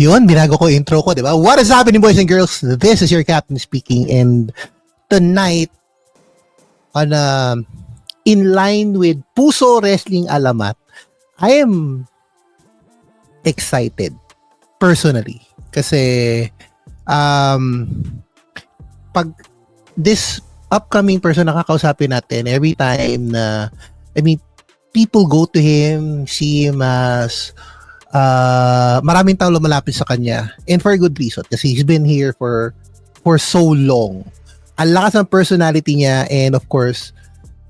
Yun, binago ko intro ko, di ba? What is happening, boys and girls? This is your captain speaking, and tonight, on in line with Puso Wrestling Alamat, I am excited personally kasi pag this upcoming person na kakausapin natin, every time na, I mean, people go to him, see him as maraming tao lumalapit sa kanya, and for a good reason kasi he's been here for so long. Ang lakas ng personality niya, and of course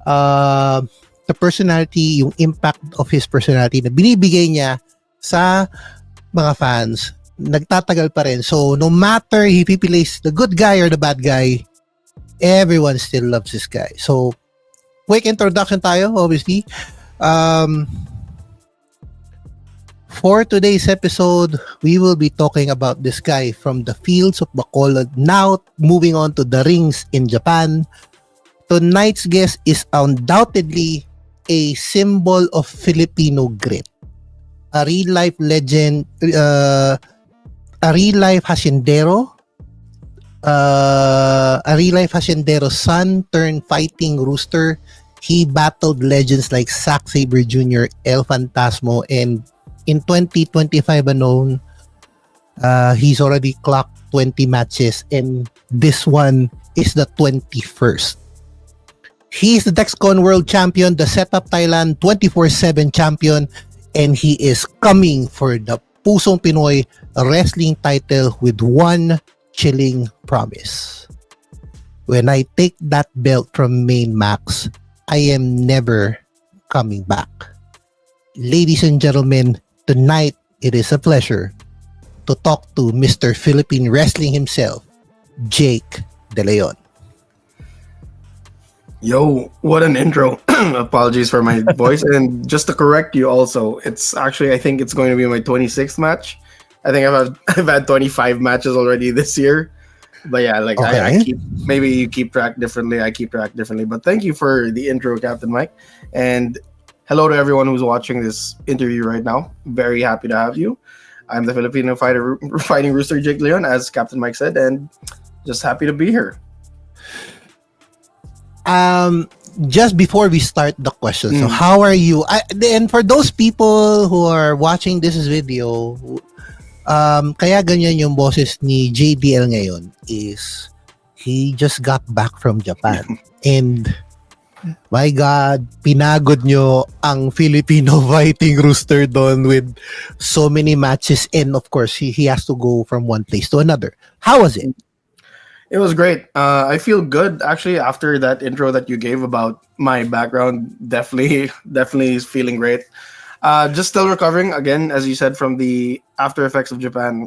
the personality, yung impact of his personality na binibigay niya sa mga fans, nagtatagal pa rin. So no matter if he plays the good guy or the bad guy, everyone still loves this guy. So quick introduction tayo, obviously. For today's episode, we will be talking about this guy from the fields of Bacolod, now moving on to the rings in Japan. Tonight's guest is undoubtedly a symbol of Filipino grit. A real-life legend, a real-life haciendero, son turned fighting rooster. He battled legends like Zack Sabre Jr., El Fantasmo, and in 2025 alone, he's already clocked 20 matches, and this one is the 21st. He's the Dexcon World Champion, the Setup Thailand 24/7 champion, and he is coming for the Pusong Pinoy wrestling title with one chilling promise. When I take that belt from Main Max, I am never coming back. Ladies and gentlemen, tonight it is a pleasure to talk to Mr. Philippine Wrestling himself, Jake De Leon. Yo, what an intro. Apologies for my voice. And just to correct you also, it's actually, I think it's going to be my 26th match. I think I've had 25 matches already this year. But yeah, like okay. I keep, maybe you keep track differently, I keep track differently. But thank you for the intro, Captain Mike. And hello to everyone who's watching this interview right now. Very happy to have you. I'm the Filipino fighting rooster, Jake Leon, as Captain Mike said, and just happy to be here. Just before we start the question, so how are you? And for those people who are watching this video, kaya ganyan yung boses ni JDL ngayon is he just got back from Japan and my God, pinagod nyo ang Filipino fighting rooster doon with so many matches, and of course he has to go from one place to another. How was it? It was great. I feel good actually after that intro that you gave about my background. Definitely is feeling great. Just still recovering again, as you said, from the after effects of Japan.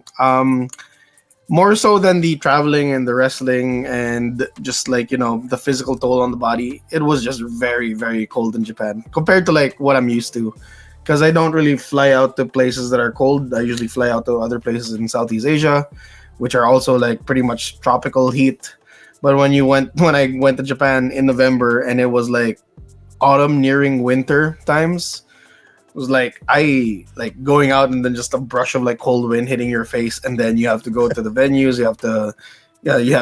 More so than the traveling and the wrestling and just like, you know, the physical toll on the body. It was just very, very cold in Japan compared to like what I'm used to. Because I don't really fly out to places that are cold. I usually fly out to other places in Southeast Asia, which are also like pretty much tropical heat. But when I went to Japan in November and it was like autumn nearing winter times, it was like I like going out and then just a brush of like cold wind hitting your face, and then you have to go to the venues, you have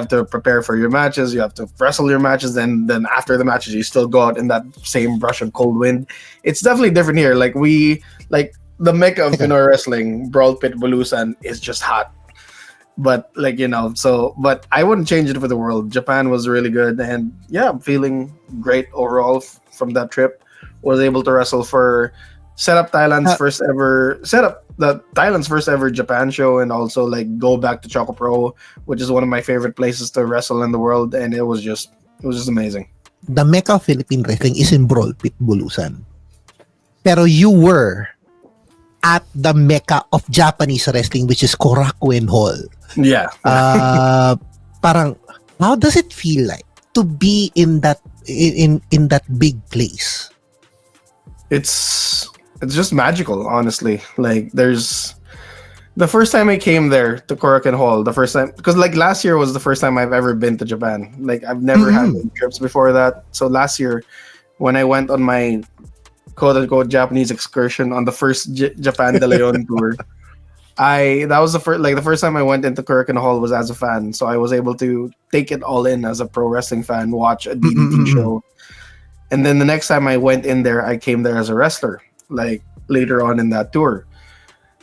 to prepare for your matches, you have to wrestle your matches, then after the matches you still go out in that same brush of cold wind. It's definitely different here. Like the mecca of Pinoy wrestling, Brawl Pit Bulusan, is just hot. But like, you know, but I wouldn't change it for the world. Japan was really good, and yeah, I'm feeling great overall from that trip. Was able to wrestle for Thailand's first ever Japan show, and also like go back to Choco Pro, which is one of my favorite places to wrestle in the world, and it was just amazing. The mecca of Philippine wrestling is in Brawl Pit Bulusan. Pero you were at the mecca of Japanese wrestling, which is Korakuen Hall. Yeah. Parang, how does it feel like to be in that big place? It's just magical, honestly. Like there's the first time I came there to Korakuen Hall, the first time, because like last year was the first time I've ever been to Japan. Like I've never had trips before that. So last year when I went on my quote-unquote Japanese excursion on the first Japan De Leon tour, I that was the first time I went into Curtain Hall was as a fan, so I was able to take it all in as a pro wrestling fan, watch a DDT Mm-mm-mm. show, and then the next time I went in there, I came there as a wrestler. Like later on in that tour,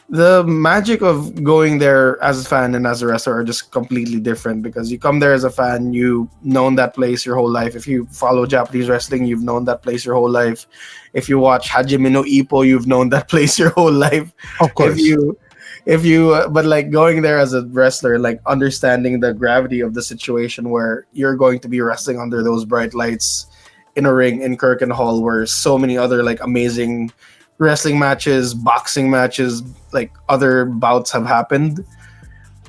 the magic of going there as a fan and as a wrestler are just completely different because you come there as a fan, you've known that place your whole life. If you follow Japanese wrestling, you've known that place your whole life. If you watch Hajime no Ippo, you've known that place your whole life. Of If course. but like going there as a wrestler, like understanding the gravity of the situation where you're going to be wrestling under those bright lights in a ring in Kirken Hall, where so many other like amazing wrestling matches, boxing matches, like other bouts have happened.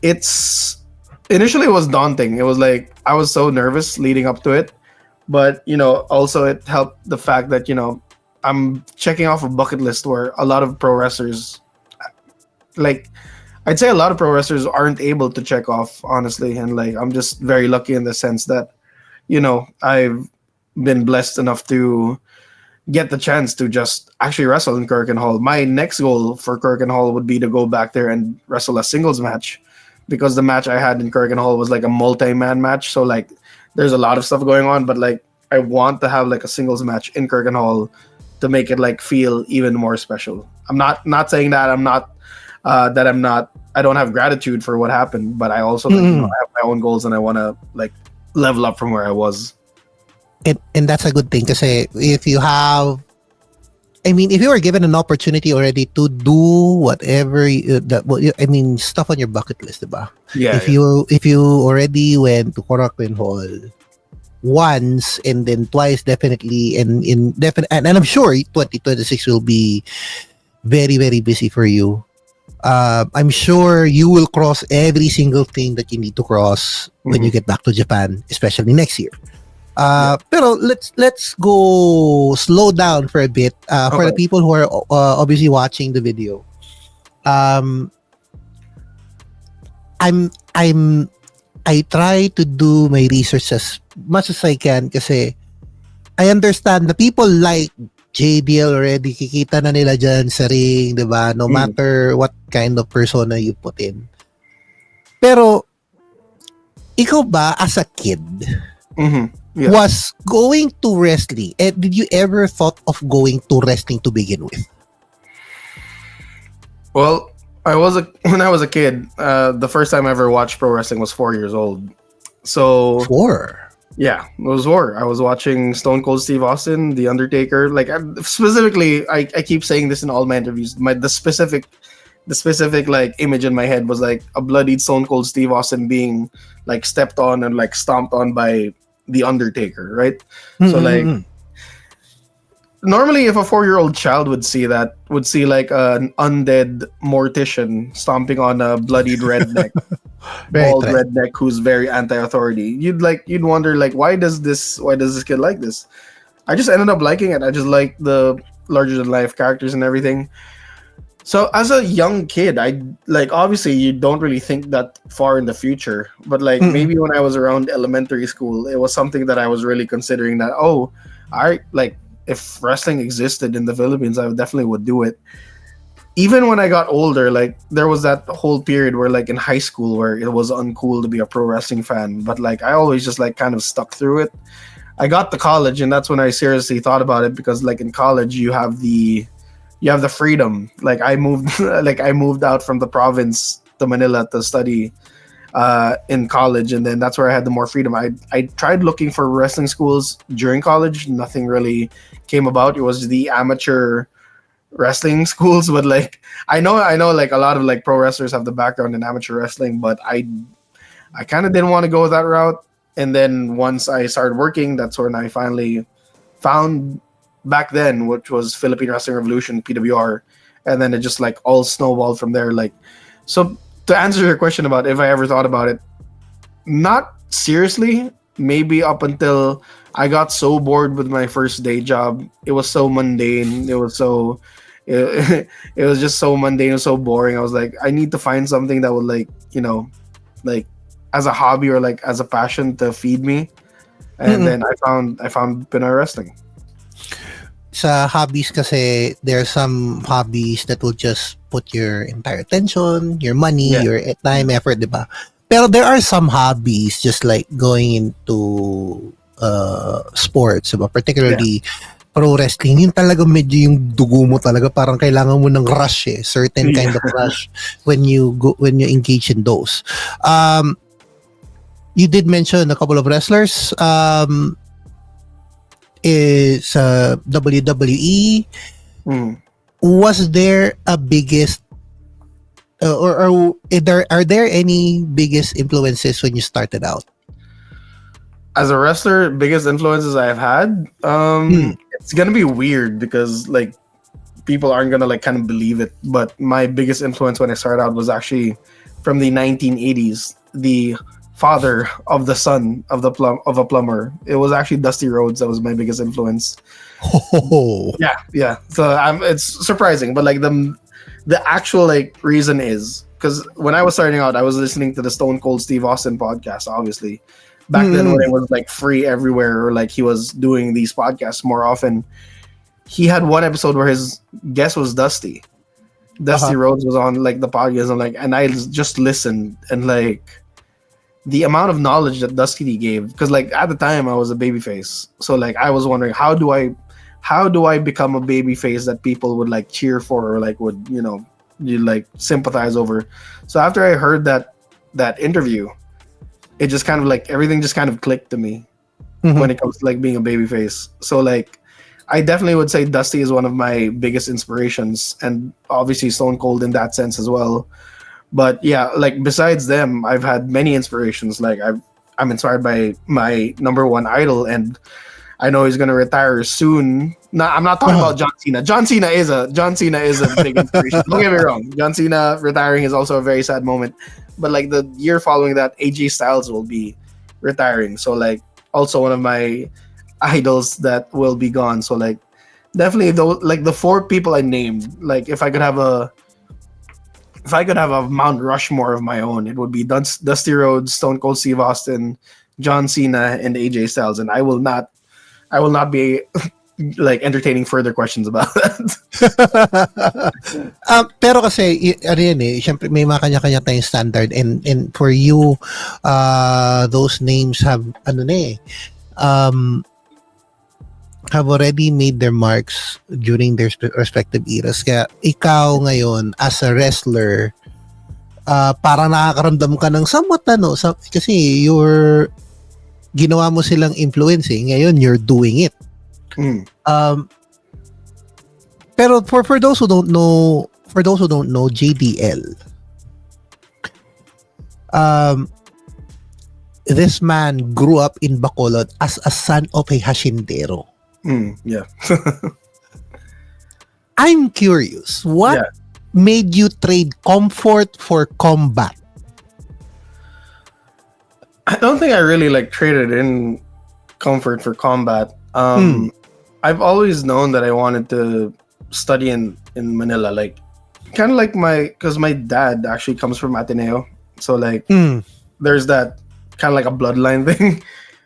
It's initially it was daunting. It was like I was so nervous leading up to it, but also it helped the fact that I'm checking off a bucket list where a lot of pro wrestlers, like I'd say a lot of pro wrestlers aren't able to check off, honestly, and like I'm just very lucky in the sense that I've been blessed enough to get the chance to just actually wrestle in Kirken Hall. My next goal for Kirken Hall would be to go back there and wrestle a singles match because the match I had in Kirken Hall was like a multi-man match. So like there's a lot of stuff going on, but like I want to have like a singles match in Kirken Hall to make it like feel even more special. I'm not saying that I don't have gratitude for what happened, but I also like Mm-mm. I have my own goals and I want to like level up from where I was. And that's a good thing kasi if you have, I mean, if you were given an opportunity already to do whatever I mean, stuff on your bucket list, diba? Yeah, If you already went to Korakuen Hall once and then twice, definitely, and I'm sure 2026 will be very very busy for you. I'm sure you will cross every single thing that you need to cross when you Mhm. get back to Japan, especially next year. Yeah. Pero let's go slow down for a bit for the Okay. people who are obviously watching the video. Um, I'm I try to do my research as much as I can kasi I understand the people like JBL already kikita na nila dyan sa ring, 'di ba? No Mhm. matter what kind of persona you put in. Pero ikaw ba as a kid Yeah. was going to wrestling, did you ever thought of going to wrestling to begin with? Well, when I was a kid. The first time I ever watched pro wrestling was 4 years old. So Four. yeah, it was war. I was watching Stone Cold Steve Austin, The Undertaker. Like specifically, I keep saying this in all my interviews. The specific like image in my head was like a bloodied Stone Cold Steve Austin being like stepped on and like stomped on by The Undertaker, right? So like Mm-mm-mm. normally if a 4-year-old child would see like an undead mortician stomping on a bloodied redneck, Right, bald right. redneck who's very anti-authority, you'd wonder like why does this kid like this. I just ended up liking it. I just like the larger than life characters and everything. So as a young kid, I like obviously you don't really think that far in the future, but like Mm-mm. maybe when I was around elementary school, it was something that I was really considering that I like if wrestling existed in the Philippines, I definitely would do it. Even when I got older, like there was that whole period where like in high school where it was uncool to be a pro wrestling fan, but like I always just like kind of stuck through it. I got to college and that's when I seriously thought about it because like in college you have the freedom. Like I moved like I moved out from the province to Manila to study in college, and then that's where I had the more freedom. I tried looking for wrestling schools during college. Nothing really came about. It was the amateur wrestling schools, but like I know like a lot of like pro wrestlers have the background in amateur wrestling, but I kind of didn't want to go that route. And then once I started working, that's when I finally found back then, which was Philippine Wrestling Revolution (PWR), and then it just like all snowballed from there. Like, so to answer your question about if I ever thought about it, not seriously. Maybe up until I got so bored with my first day job. It was so mundane. It was just so mundane and so boring. I was like, I need to find something that would like as a hobby or like as a passion to feed me. And Mm-mm. then I found Pinoy wrestling. sa hobbies kasi there are some hobbies that will just put your entire attention, your money, Yeah. your Yeah. time, effort, 'di ba? Pero there are some hobbies just like going into sports, 'di ba? Yeah. Particularly pro wrestling, yun talaga medyo yung dugo mo talaga parang kailangan mo ng rush certain kind Yeah. of rush when you engage in those. You did mention a couple of wrestlers. Is WWE. Mm. Was there a biggest or are there any biggest influences when you started out? As a wrestler, biggest influences I've had, Hmm. it's gonna be weird because like people aren't gonna like kind of believe it. But my biggest influence when I started out was actually from the 1980s. The father of the son of of a plumber. It was actually Dusty Rhodes that was my biggest influence. Oh. Yeah, yeah. So it's surprising, but like the actual like reason is because when I was starting out, I was listening to the Stone Cold Steve Austin podcast. Obviously, back then when Mm-mm. it was like free everywhere, or like he was doing these podcasts more often. He had one episode where his guest was Dusty. Dusty Uh-huh. Rhodes was on like the podcast, and like, and I just listened and like the amount of knowledge that Dusty gave, because like at the time I was a babyface, so like I was wondering how do I become a babyface that people would like cheer for or like would you like sympathize over. So after I heard that interview, it just kind of like everything just kind of clicked to me Mhm. when it comes to like being a babyface. So like I definitely would say Dusty is one of my biggest inspirations, and obviously Stone Cold in that sense as well. But yeah, like besides them, I've had many inspirations. Like I'm inspired by my number one idol, and I know he's gonna retire soon. I'm not talking Uh-huh. about John Cena. John Cena is a big inspiration. Don't get me wrong. John Cena retiring is also a very sad moment. But like the year following that, AJ Styles will be retiring. So like also one of my idols that will be gone. So like definitely those like the four people I named. Like if I could have a Mount Rushmore of my own, it would be Dusty Rhodes, Stone Cold Steve Austin, John Cena, and AJ Styles. And I will not be like entertaining further questions about that. Pero kasi ano yan syempre may mga kanya-kanya tayong standard, and for you those names um have already made their marks during their respective eras. Kaya ikaw ngayon as a wrestler, parang nakakaramdam ka ng somewhat kasi ginawa mo silang influencing, ngayon you're doing it. Mm. Pero for those who don't know, JDL, this man grew up in Bacolod as a son of a hashindero. Yeah. I'm curious, what Yeah. made you trade comfort for combat? I don't think I really like traded in comfort for combat. I've always known that I wanted to study in Manila, like kind of like because my dad actually comes from Ateneo, so like Mm. there's that kind of like a bloodline thing.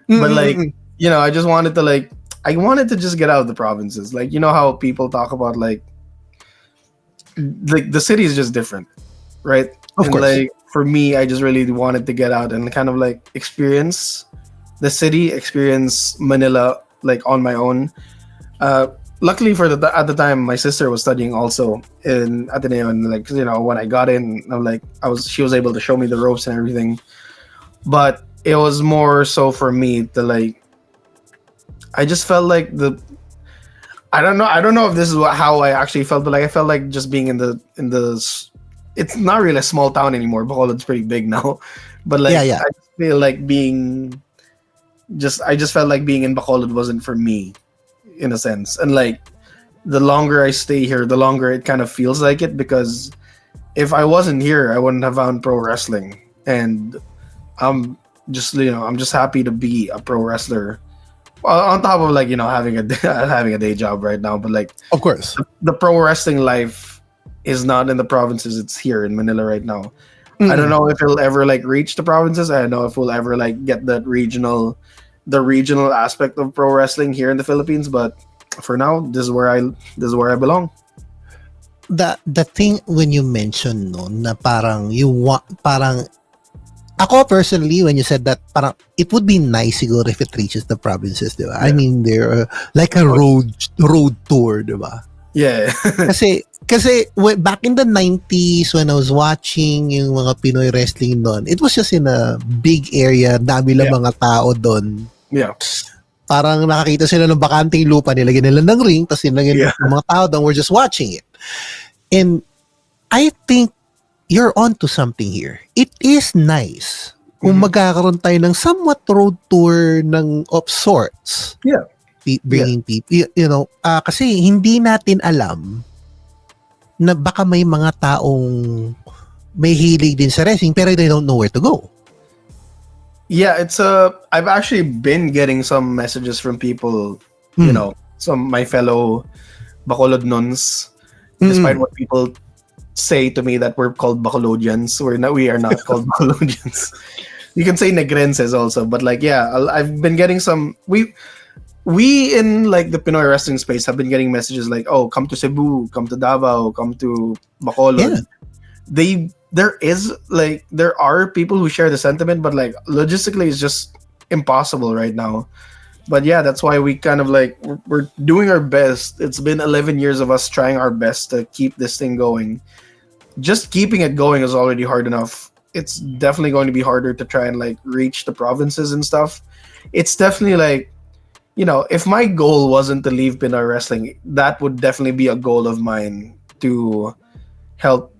But like Mm-mm. I just wanted to like I wanted to just get out of the provinces. Like you know how people talk about like the city is just different, right? Of And course. like for me, I just really wanted to get out and kind of like experience the city, experience Manila like on my own. Luckily for at the time, my sister was studying also in Ateneo, and like when I got in, she was able to show me the ropes and everything. But it was more so for me to like I just felt like I don't know if this is how I actually felt, but like I felt like just being in the it's not really a small town anymore. Bacolod's pretty big now, but like Yeah. I just feel like I just felt like being in Bacolod wasn't for me in a sense, and like the longer I stay here, the longer it kind of feels like it, because if I wasn't here, I wouldn't have found pro wrestling, and I'm I'm just happy to be a pro wrestler. Well, on top of like having a having a day job right now, but like Of course. the pro wrestling life is not in the provinces; it's here in Manila right now. I don't Mm-mm. know if it'll ever like reach the provinces. I don't know if we'll ever like get the regional aspect of pro wrestling here in the Philippines. But for now, this is where I belong. The thing when you mention no na parang you want parang ako personally when you said that parang it would be nice siguro if it reaches the provinces, di ba? I Yeah. mean they're like a road tour, di ba? Yeah. Kasi back in the 90s when I was watching yung mga Pinoy wrestling doon, it was just in a big area, dami lang Yeah. mga tao doon. Yeah. Parang nakakita sila ng bakanting lupa, nilagyan nila ng ring, tapos nilagyan Yeah. ng mga tao doon, we're just watching it. And I think you're onto something here. It is nice kung magkakaroon tayo ng somewhat road tour of sorts. Yeah. Bringing people, you know, kasi hindi natin alam na baka may mga taong may hilig din sa wrestling pero they don't know where to go. Yeah, I've actually been getting some messages from people, you know, some my fellow Bacolod nuns, despite what people say to me that we're called Bacolodians. We are not called Bacolodians. You can say Negrenses also, but like yeah, I've been getting some we in like the Pinoy wrestling space have been getting messages like, oh, come to Cebu, come to Davao, come to Bacolod. Yeah. There are people who share the sentiment, but like logistically it's just impossible right now. But yeah, that's why we kind of like we're doing our best. It's been 11 years of us trying our best to keep this thing going. Just keeping it going is already hard enough. It's definitely going to be harder to try and like reach the provinces and stuff. It's definitely like, you know, if my goal wasn't to leave Pinoy wrestling, that would definitely be a goal of mine to help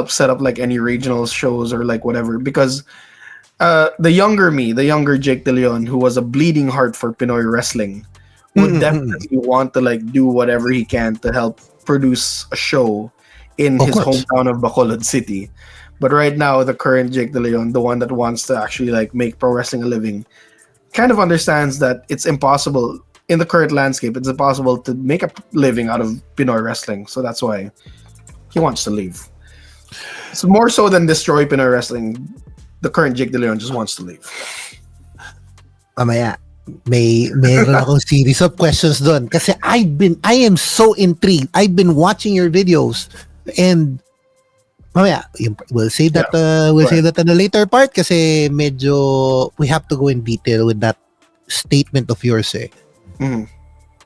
set up like any regional shows or like whatever. Because the younger Jake De Leon, who was a bleeding heart for Pinoy wrestling, would definitely want to like do whatever he can to help produce a show in his hometown of Bacolod City. But right now, the current Jake De Leon, the one that wants to actually like make pro wrestling a living, kind of understands that it's impossible in the current landscape. It's impossible to make a living out of Pinoy wrestling. So that's why he wants to leave. So more so than destroy Pinoy wrestling, the current Jake De Leon just wants to leave. Mamaya, meron akong series of questions doon kasi I am so intrigued. I've been watching your videos and mamaya, we'll say that say that in a later part kasi medyo we have to go in detail with that statement of yours eh.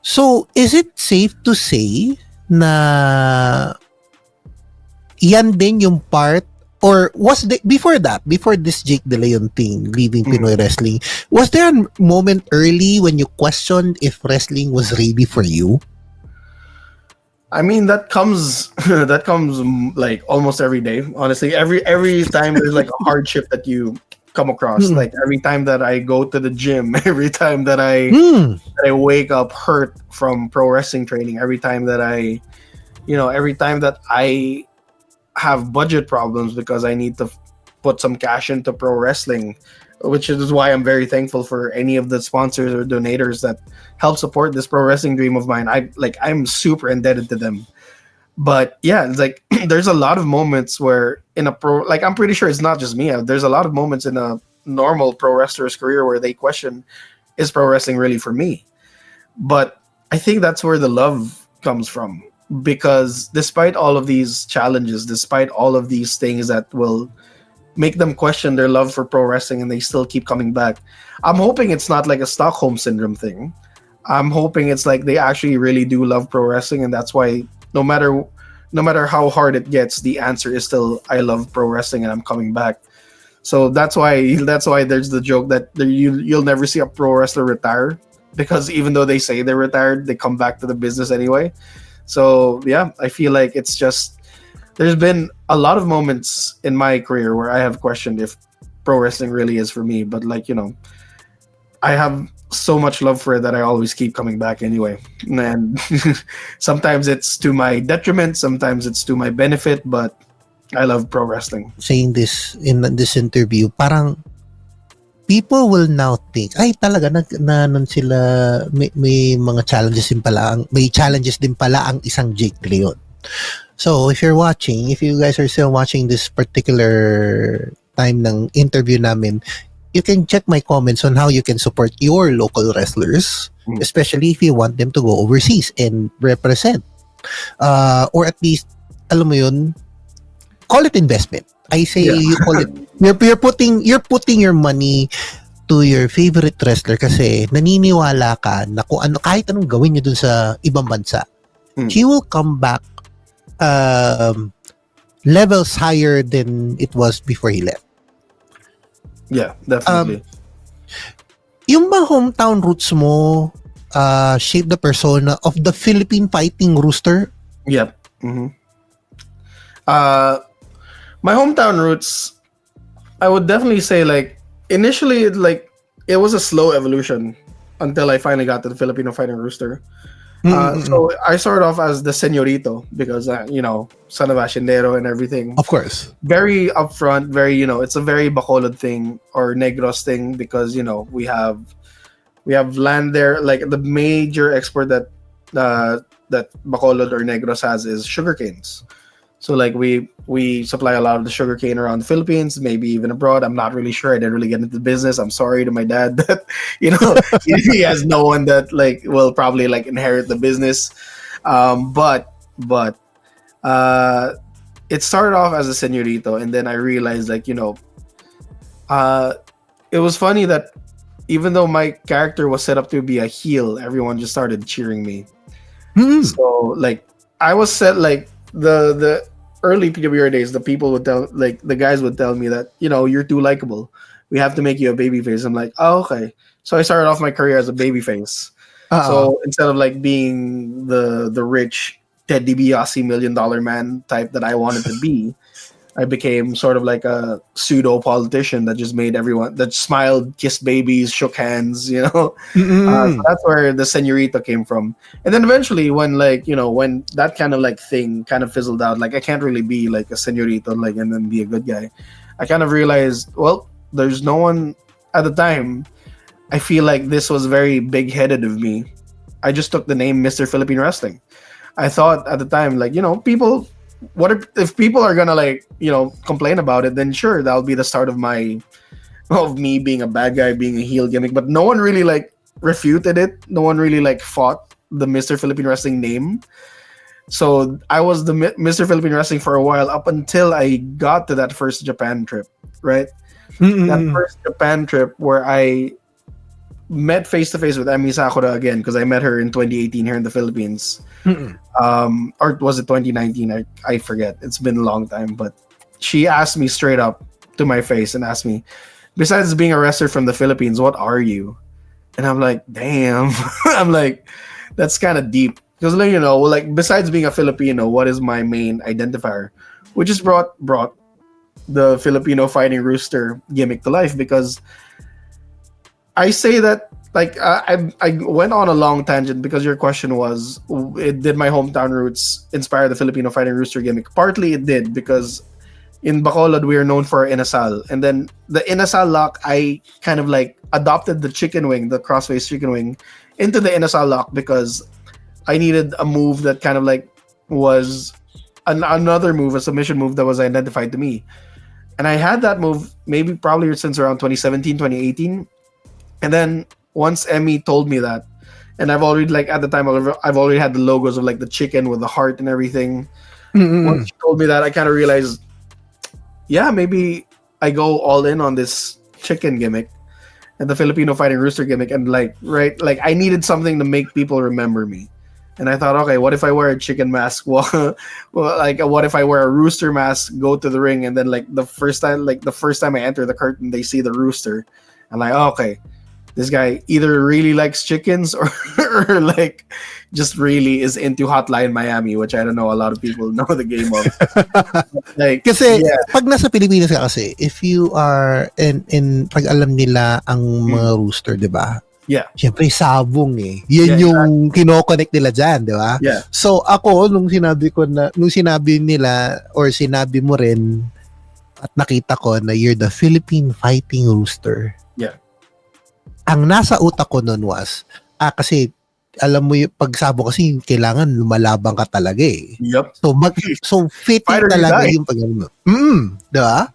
So, is it safe to say na yan din yung part or before this Jake De Leon thing, leaving Pinoy wrestling, was there a moment early when you questioned if wrestling was ready for you? I mean, that comes like almost every day. Honestly, every time there's like a hardship that you come across. Like every time that I go to the gym, every time that I wake up hurt from pro wrestling training, every time that I have budget problems because I need to put some cash into pro wrestling, which is why I'm very thankful for any of the sponsors or donators that help support this pro wrestling dream of mine. I'm super indebted to them. But yeah, it's like there's a lot of moments where in a pro, like I'm pretty sure it's not just me. There's a lot of moments in a normal pro wrestler's career where they question, is pro wrestling really for me? But I think that's where the love comes from. Because despite all of these challenges, despite all of these things that will make them question their love for pro wrestling and they still keep coming back, I'm hoping it's not like a Stockholm syndrome thing. I'm hoping it's like they actually really do love pro wrestling, and that's why no matter how hard it gets, the answer is still I love pro wrestling and I'm coming back. So that's why there's the joke that you'll never see a pro wrestler retire, because even though they say they're retired, they come back to the business anyway. So yeah, I feel like it's just there's been a lot of moments in my career where I have questioned if pro wrestling really is for me, but like, you know, I have so much love for it that I always keep coming back anyway. And sometimes it's to my detriment, sometimes it's to my benefit, but I love pro wrestling. Saying this in this interview, parang people will now think, ay talaga nun sila may mga challenges din pala, may challenges din pala ang isang Jake De Leon. So if you guys are still watching this particular time ng interview namin, you can check my comments on how you can support your local wrestlers. Mm. especially if you want them to go overseas and represent. Or at least, alam mo yun, call it investment. I say Yeah. you call it, you're putting your money to your favorite wrestler kasi naniniwala ka na kung ano, kahit anong gawin niyo dun sa ibang bansa, Mm. he will come back um, levels higher than it was before he left. Yeah, Um, definitely. yung mga hometown roots mo shape the persona of the Philippine fighting rooster. Yep. Hmm. Uh, my hometown roots, I would definitely say like initially like it was a slow evolution until I finally got to the Filipino Fighting Rooster. Mm-mm-mm. So I started off as the señorito because son of Hacendero and everything. Of course. Very upfront, very it's a very Bacolod thing or Negros thing because we have land there. Like the major export that Bacolod or Negros has is sugar canes. So like we supply a lot of the sugar cane around the Philippines, maybe even abroad. I'm not really sure. I didn't really get into the business. I'm sorry to my dad that he has no one that like will probably like inherit the business. But uh, it started off as a señorito, and then I realized like uh, it was funny that even though my character was set up to be a heel, everyone just started cheering me. Mm-mm. So like I was set like the early PWR days, the people would tell like the guys would tell me that you're too likable. We have to make you a baby face. I'm like, oh okay. So I started off my career as a baby face. Uh-uh. So instead of like being the rich Ted DiBiase $1 million man type that I wanted to be, I became sort of like a pseudo politician that just made everyone that smiled, kissed babies, shook hands. So Mm-mm. that's where the senorita came from. And then eventually, when when that kind of like thing kind of fizzled out, like I can't really be like a senorita, like and then be a good guy. I kind of realized, well, there's no one at the time. I feel like this was very big headed of me. I just took the name Mr. Philippine Wrestling. I thought at the time, like, people, what if people are gonna like, complain about it, then sure, that'll be the start of me being a bad guy, being a heel gimmick. But no one really like refuted it. No one really like fought the Mr. Philippine Wrestling name. So I was the Mr. Philippine Wrestling for a while up until I got to that first Japan trip, right? That Mm-mm. first Japan trip where I met face to face with Emi Sakura again because I met her in 2018 here in the Philippines. Mm-mm. Or was it 2019? I forget. It's been a long time, but she asked me straight up to my face and asked me, besides being a wrestler from the Philippines, what are you? And I'm like, damn. I'm like, that's kind of deep. Because like besides being a Filipino, what is my main identifier? Which just brought the Filipino fighting rooster gimmick to life because I say that like I went on a long tangent because your question was, did my hometown roots inspire the Filipino fighting rooster gimmick? Partly it did because in Bacolod we are known for our inasal, and then the inasal lock I kind of like adopted the chicken wing, the crossface chicken wing, into the inasal lock because I needed a move that kind of like was another move, a submission move that was identified to me, and I had that move maybe probably since around 2017, 2018. And then once Emmy told me that, and I've already like at the time I've already had the logos of like the chicken with the heart and everything. Once Mm-mm. she told me that, I kind of realized, yeah, maybe I go all in on this chicken gimmick and the Filipino fighting rooster gimmick, and like right, like I needed something to make people remember me. And I thought, okay, what if I wear a chicken mask? Well, like, what if I wear a rooster mask, go to the ring, and then like the first time I enter the curtain, they see the rooster. I'm like, oh, okay, this guy either really likes chickens or like just really is into Hotline Miami, which I don't know a lot of people know the game of. Like, Kasi yeah, pag nasa Pilipinas ka kasi, if you are in pag alam nila ang mga mm, rooster, 'di ba? yeah, Siyempre sabong eh. yeah, Yan yung exactly. kino-connect nila diyan, 'di ba? Yeah, So ako nung sinabi nila or sinabi mo rin at nakita ko na you're the Philippine fighting rooster. yeah, Ang nasa utak ko noon was kasi alam mo yung pagsabo kasi kailangan lumalabang ka talaga eh. yep. So fitting Fight or you talaga die. yung pag ano. Di ba?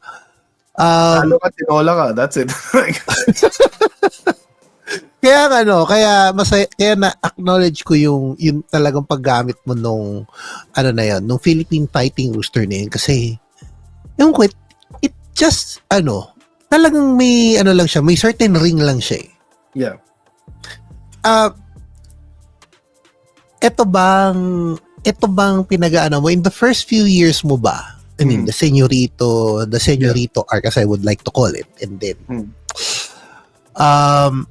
Talo Um, ka, tinola ka. That's it. Like, Kaya ano, kaya masaya, kaya na-acknowledge ko yung talagang paggamit mo nung ano na yun, nung Philippine Fighting Rooster na yun kasi yung quit, it just talagang may ano lang siya, may certain ring lang siya eh. Yeah. Ah, ito bang pinag-ano mo in the first few years mo ba? I mean, Mhm. the Yeah. señorito arc as I would like to call it. And then Mhm. um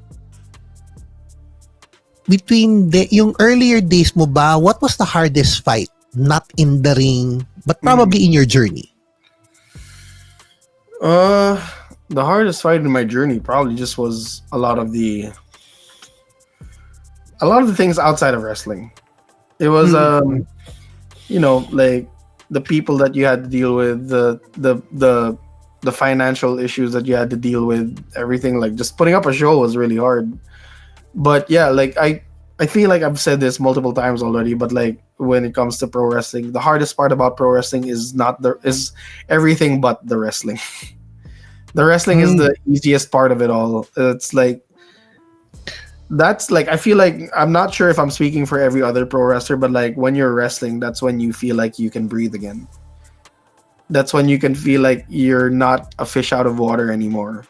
between yung earlier days mo ba, what was the hardest fight? Not in the ring, but Mhm. probably in your journey. Uh, the hardest fight in my journey probably just was a lot of the things outside of wrestling. It was Mm-mm. like the people that you had to deal with, the financial issues that you had to deal with, everything. Like just putting up a show was really hard. But yeah, like I feel like I've said this multiple times already, but like when it comes to pro wrestling, the hardest part about pro wrestling is everything but the wrestling. The wrestling is Mm. the easiest part of it all. It's like that's like I feel like I'm not sure if I'm speaking for every other pro wrestler, but like when you're wrestling, that's when you feel like you can breathe again. That's when you can feel like you're not a fish out of water anymore.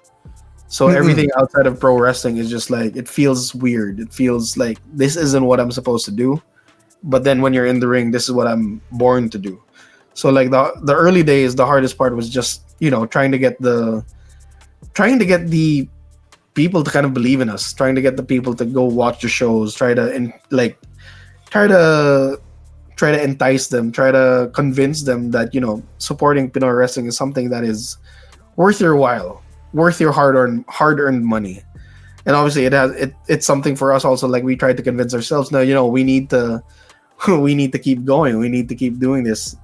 So Mm-mm. everything outside of pro wrestling is just like it feels weird. It feels like this isn't what I'm supposed to do. But then when you're in the ring, this is what I'm born to do. So like the early days, the hardest part was just trying to get the people to kind of believe in us, trying to get the people to go watch the shows, try to try to entice them, try to convince them that supporting Pinoy wrestling is something that is worth your while, worth your hard earned money. And obviously, it's something for us also. Like we tried to convince ourselves, no, we need to we need to keep going, we need to keep doing this.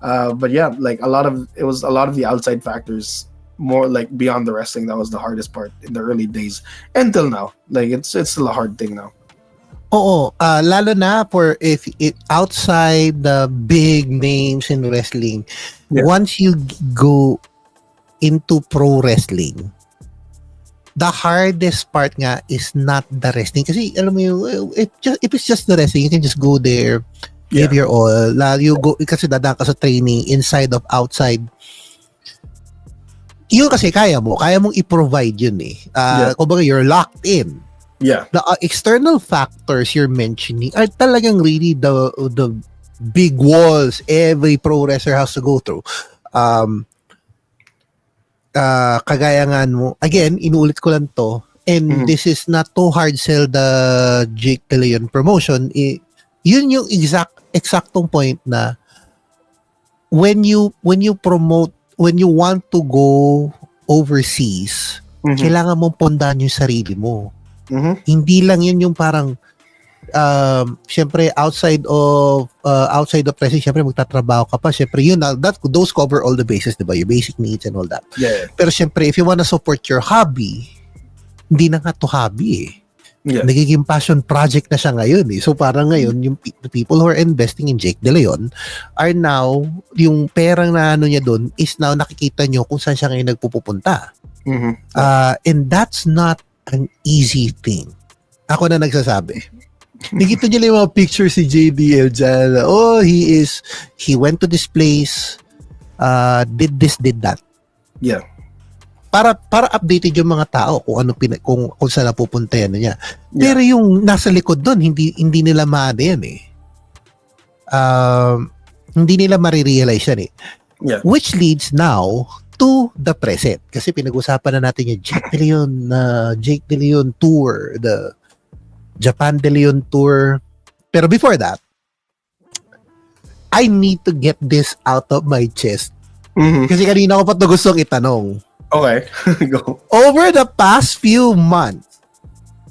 But yeah, like it was a lot of the outside factors, more like beyond the wrestling, that was the hardest part in the early days until now. Like it's still a hard thing now. Oo, lalo na for if it outside the big names in wrestling, Yeah, once you go into pro wrestling, the hardest part nga is not the wrestling kasi alam mo yung if it's just the wrestling, you can just go there, give yeah, your all. You go kasi dadaan ka sa training inside of outside. Yun kasi kaya mong i-provide yun eh. yeah, Kumbaga you're locked in. yeah. The external factors you're mentioning are talagang really the big walls every pro wrestler has to go through. Kagaya nga mo, again, inuulit ko lang to, and Hmm. this is not to hard sell the Jake De Leon promotion. Yun yung exactong point na when you want to go overseas, Hmm. kailangan mong pondahan yung sarili mo. Hmm. Hindi lang yun yung parang syempre outside of wrestling, syempre magtatrabaho ka pa, syempre yun those cover all the bases, diba, your basic needs and all that. Yeah, Pero syempre if you wanna support your hobby, hindi na nga to hobby eh, yeah, nagiging passion project na siya ngayon eh. So parang ngayon yung the people who are investing in Jake De Leon are now, yung perang na ano niya doon is now nakikita nyo kung saan siya ngayon nagpupunta. hmm, yeah, And that's not an easy thing. Ako na nagsasabi. Nakita niyo lang yung mga pictures si JDL dyan. Oh, he went to this place, did this, did that. yeah, Para updated yung mga tao kung ano kung saan napupunta yan niya. yeah. Pero yung nasa likod doon, hindi nila maano yan eh. Hindi nila marirealize yan eh. Yeah. Which leads now to the present. Kasi pinag-usapan na natin yung Jake De Leon tour, the Japan De Leon tour. Pero before that, I need to get this out of my chest. Hmm. Kasi kanina ko pa ito gustong itanong. Okay, go. Over the past few months,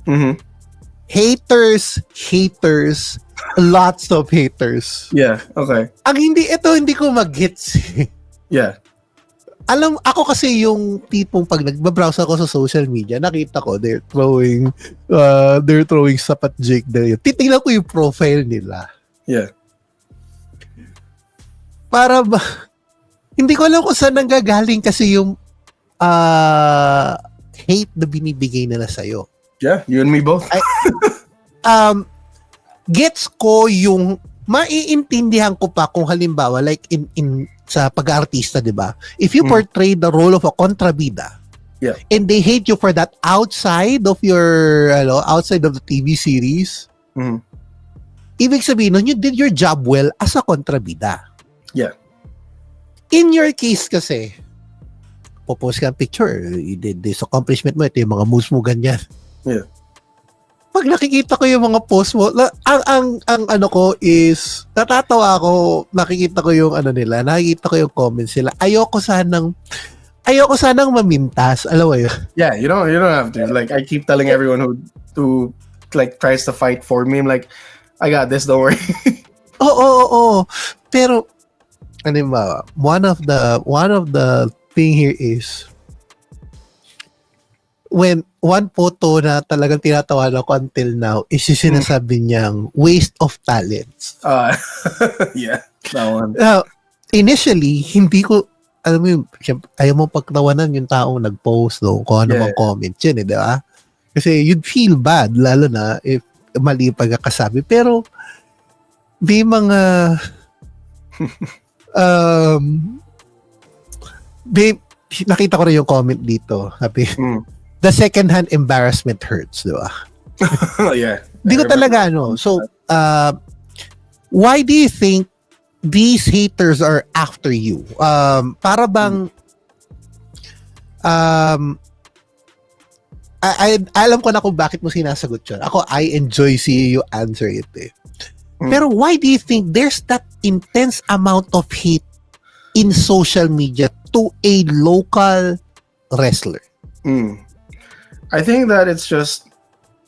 Hmm. haters, lots of haters. Yeah. Okay. Ang hindi ko mag-gets. Yeah. Ako kasi yung tipong pag nagbabrowse ako sa social media, nakita ko they're throwing Sapat Jake there. Titingnan ko yung profile nila. Yeah. Para ba, hindi ko alam kung saan nanggagaling kasi yung hate na binibigay nila sa'yo. Yeah, you and me both. I, um, gets ko yung maiintindihan ko pa kung halimbawa like in sa pag-aartista, 'di ba? If you Mm. portray the role of a kontrabida Yeah. and they hate you for that outside of the TV series, Mm. ibig sabihin nun, you did your job well as a kontrabida. Yeah. In your case kasi, popost ka ng picture, you did this accomplishment mo, ito yung mga moves mo, ganyan. Yeah. Pag nakikita ko yung mga post mo, ang ano ko is, natatawa ako, nakikita ko yung ano nila, nakikita ko yung comments nila. Ayoko sanang mamintas, alam mo yun. Yeah, you don't have to. Like I keep telling everyone who like tries to fight for me, I'm like, I got this, don't worry. Oo. Pero, ano ba, one of the thing here is, when one photo na talagang tinatawanan ko until now is yung sinasabi niyang waste of talents. Yeah, that one. Initially, hindi ko, alam mo yung, ayaw mo pagtawanan yung taong nag-post no, kung ano mang comment yun, di ba? Kasi you'd feel bad, lalo na if mali yung pagkakasabi. Pero, may mga, nakita ko rin yung comment dito. Sabi, the second-hand embarrassment hurts, di ba? Yeah. Hindi ko talaga, So, why do you think these haters are after you? Para bang, alam ko na kung bakit mo sinasagot yun. Ako, I enjoy seeing you answer it eh. Pero why do you think there's that intense amount of hate in social media to a local wrestler? I think that it's just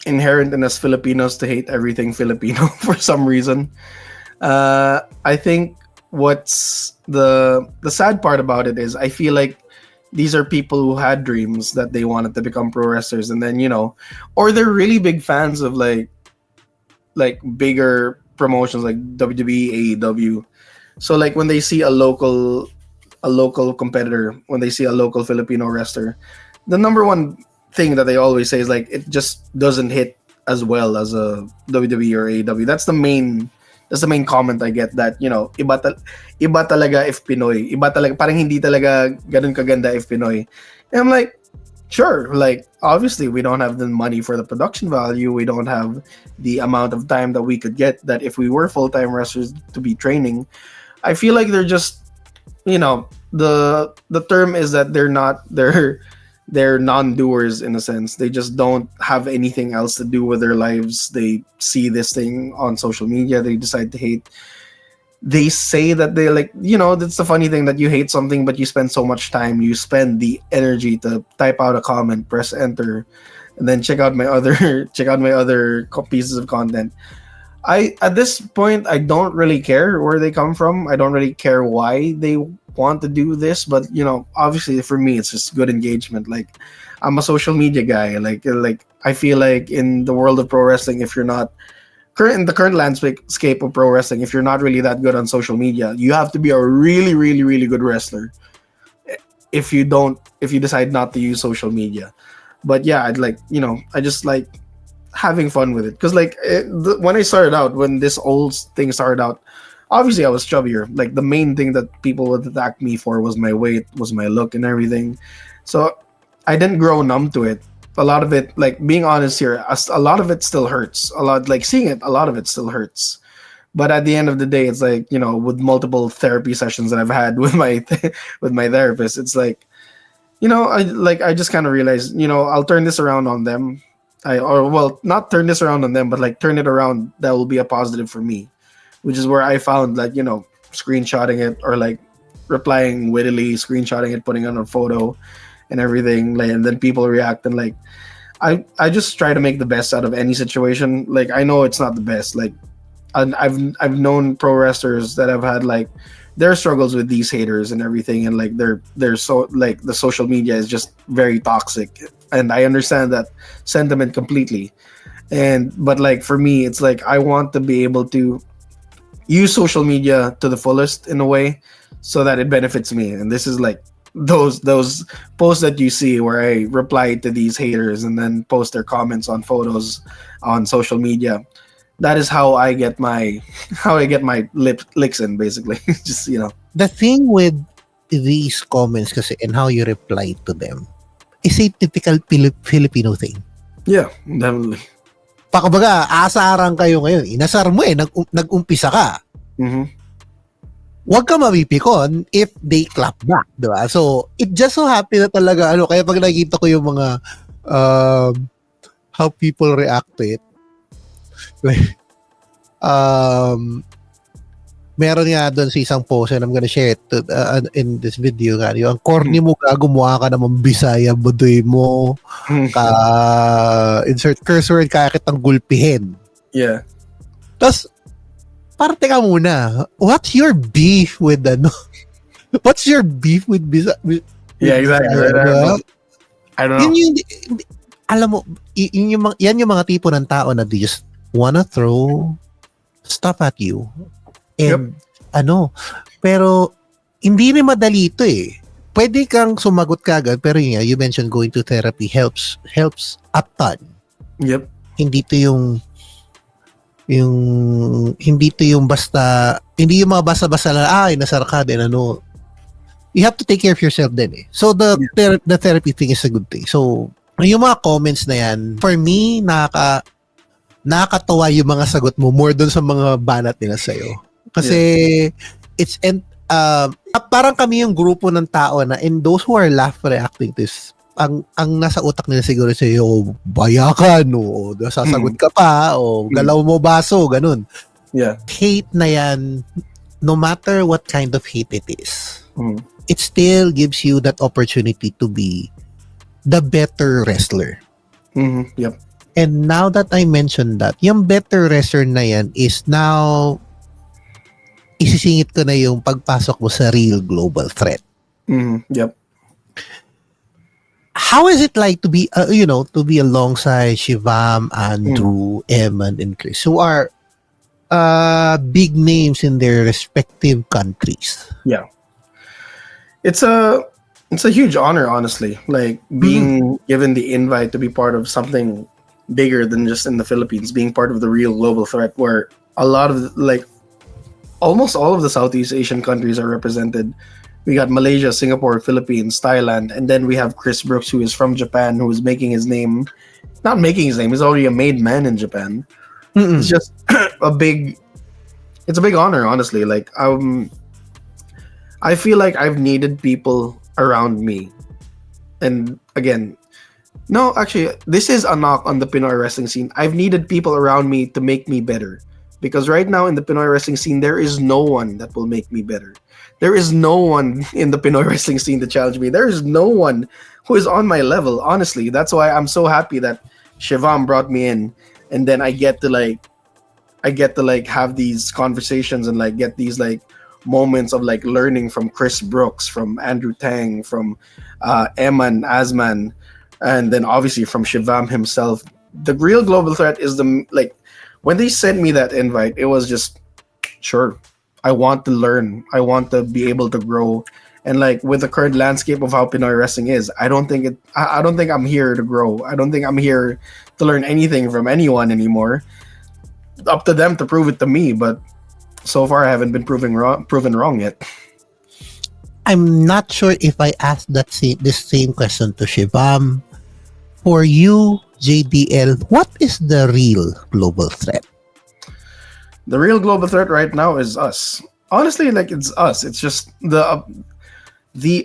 inherent in us Filipinos to hate everything Filipino for some reason. I think what's the sad part about it is I feel like these are people who had dreams that they wanted to become pro wrestlers, and then or they're really big fans of like bigger promotions like WWE, AEW. So like when they see a local competitor, when they see a local Filipino wrestler, the number one thing that they always say is like it just doesn't hit as well as a WWE or AEW. That's the main comment I get, that iba talaga if Pinoy, iba talaga, parang hindi talaga ganun kaganda if Pinoy. And I'm like, sure, like obviously we don't have the money for the production value, we don't have the amount of time that we could get that if we were full-time wrestlers to be training. I feel like they're just the term is that they're non-doers in a sense. They just don't have anything else to do with their lives. They see this thing on social media, they decide to hate. They say that they like, that's the funny thing, that you hate something but you spend so much time, you spend the energy to type out a comment, press enter, and then check out my other pieces of content. At this point, I don't really care where they come from. I don't really care why they want to do this, but obviously for me it's just good engagement. Like I'm a social media guy. Like I feel like in the world of pro wrestling, if you're not in the current landscape of pro wrestling, if you're not really that good on social media, you have to be a really, really, really good wrestler if you decide not to use social media. But yeah, I just like having fun with it, because like when I started out, when this old thing started out, obviously I was chubbier. Like the main thing that people would attack me for was my weight, was my look and everything. So I didn't grow numb to it. A lot of it, like being honest here, a lot of it still hurts. A lot, like seeing it, a lot of it still hurts. But at the end of the day, it's like, with multiple therapy sessions that I've had with my with my therapist, it's like, I just kind of realized, I'll turn this around on them. Not turn this around on them, but like turn it around. That will be a positive for me, which is where I found like, screenshotting it, or like replying wittily, screenshotting it, putting on a photo and everything. Like, and then people react, and like, I just try to make the best out of any situation. Like, I know it's not the best. Like, I've known pro wrestlers that have had like their struggles with these haters and everything, and like they're so like the social media is just very toxic, and I understand that sentiment completely. But like for me, it's like I want to be able to use social media to the fullest in a way so that it benefits me. And this is like those posts that you see where I reply to these haters and then post their comments on photos on social media. That is how I get my how I get my licks in, basically. Just The thing with these comments kasi and how you reply to them is a typical Filipino thing. yeah, definitely. Pakabaga, asaran kayo ngayon. Inasar mo nag-umpisa ka. Mm-hmm. Huwag ka mapipikon if they clap back, di ba? So, it just so happy na talaga, kaya pag nakikita ko yung mga, how people react to it, like, meron nga doon sa isang post and I'm gonna share it in this video nga. Yung corny mo ka, gumawa ka naman Bisaya, budoy mo, insert curse word, kaya kitang gulpihin. Yeah. Tapos, parte ka muna. What's your beef with What's your beef with Bisaya? Yeah, exactly. I don't know. Alam mo, yan yung mga tipo ng tao na they just wanna throw stuff at you. And, pero, hindi rin madali ito eh. Pwede kang sumagot kagad, pero you mentioned going to therapy helps a ton. Yep. Hindi yung basta, hindi yung mga basta-basta na, nasar ka din, you have to take care of yourself din eh. So, the therapy thing is a good thing. So, yung mga comments na yan, for me, nakakatawa yung mga sagot mo more dun sa mga banat nila sa'yo. Kasi, parang kami yung grupo ng tao na, and those who are reacting to this, ang nasa utak nila siguro sa'yo, bayakan, o sasagot ka pa, o galaw mo baso, ganun. Yeah. Hate na yan, no matter what kind of hate it is, it still gives you that opportunity to be the better wrestler. Yep. And now that I mentioned that, yung better wrestler na yan is now, isisingit ko na yung pagpasok mo sa real global threat. Yep. How is it like to be, to be alongside Shivam, Andrew, Eman, and Chris, who are big names in their respective countries? Yeah. It's a huge honor, honestly. Like being given the invite to be part of something bigger than just in the Philippines, being part of the real global threat, where a lot of almost all of the Southeast Asian countries are represented. We got Malaysia, Singapore, Philippines, Thailand, and then we have Chris Brooks, who is from Japan, who is making his name. Not making his name; he's already a made man in Japan. It's just it's a big honor, honestly. Like I feel like I've needed people around me, and again, no, actually, this is a knock on the Pinoy wrestling scene. I've needed people around me to make me better, because right now in the Pinoy wrestling scene, there is no one that will make me better. There is no one in the Pinoy wrestling scene to challenge me. There is no one who is on my level, honestly. That's why I'm so happy that Shivam brought me in, and then I get to have these conversations and get these moments of learning from Chris Brooks, from Andrew Tang, from Eman Asman, and then obviously from Shivam himself. The real global threat is when they sent me that invite, it was just sure. I want to learn. I want to be able to grow. And with the current landscape of how Pinoy wrestling is, I don't think I'm here to grow. I don't think I'm here to learn anything from anyone anymore. Up to them to prove it to me, but so far I haven't been proven wrong yet. I'm not sure if I asked this same question to Shivam. For you, JDL, what is the real global threat? The real global threat right now is us. Honestly, it's us. It's just the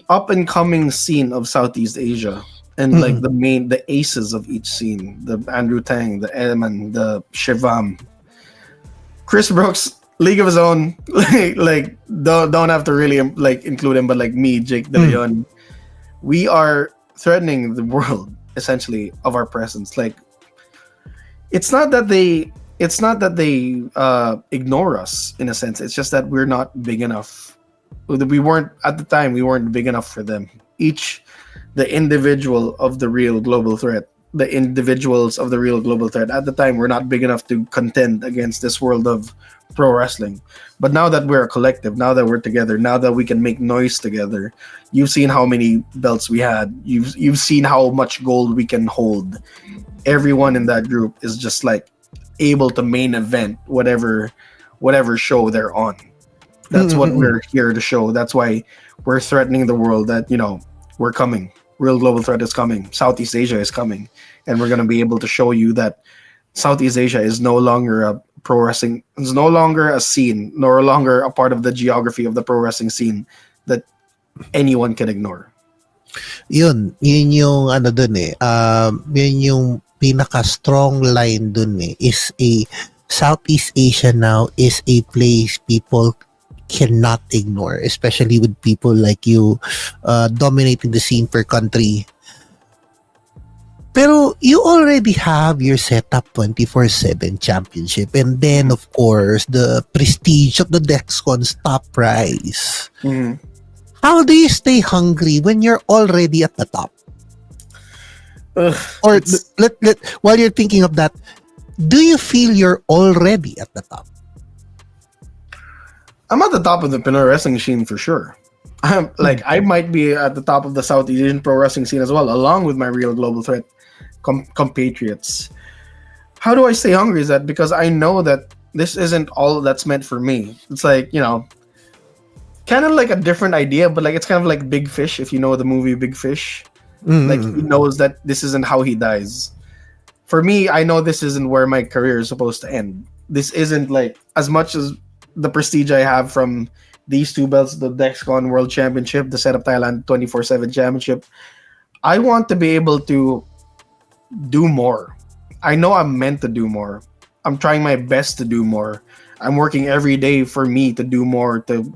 up and coming scene of Southeast Asia, and the aces of each scene. The Andrew Tang, the Eman, the Shivam, Chris Brooks, league of his own. Don't have to really include him, but me, Jake De Leon, we are threatening the world essentially of our presence. It's not that they ignore us in a sense. It's just that we're not big enough. We weren't at the time. We weren't big enough for them. The individual of the real global threat the individuals of the real global threat. At the time, we're not big enough to contend against this world of pro wrestling. But now that we're a collective, now that we're together, now that we can make noise together, you've seen how many belts we had. You've seen how much gold we can hold. Everyone in that group is just like able to main event whatever show they're on. That's what Mm-mm-mm. we're here to show. That's why we're threatening the world that, we're coming. Real global threat is coming. Southeast Asia is coming. And we're going to be able to show you that Southeast Asia is no longer a pro wrestling, is no longer a scene, no longer a part of the geography of the pro wrestling scene that anyone can ignore. Yun yung ano dun eh. Yun yung pinaka-strong line dun eh. Is a Southeast Asia now is a place people cannot ignore, especially with people like you dominating the scene per country. Pero you already have your setup 24/7 championship, and then of course the prestige of the Dexcon's top prize. Mhm. How do you stay hungry when you're already at the top? Ugh, Or it's, while you're thinking of that, do you feel you're already at the top? I'm at the top of the Pinoy wrestling scene for sure. Like I might be at the top of the Southeast Asian pro wrestling scene as well, along with my real global threat compatriots. How do I stay hungry? Is that because I know that this isn't all that's meant for me. It's like, kind of like a different idea, but like it's kind of like Big Fish, if you know the movie Big Fish. Like he Mm. knows that this isn't how he dies. For me, I know this isn't where my career is supposed to end. This isn't like as much as the prestige I have from these two belts, the Dexcon World Championship, the Setup Thailand 24/7 Championship. I want to be able to do more. I know I'm meant to do more. I'm trying my best to do more. I'm working every day for me to do more, to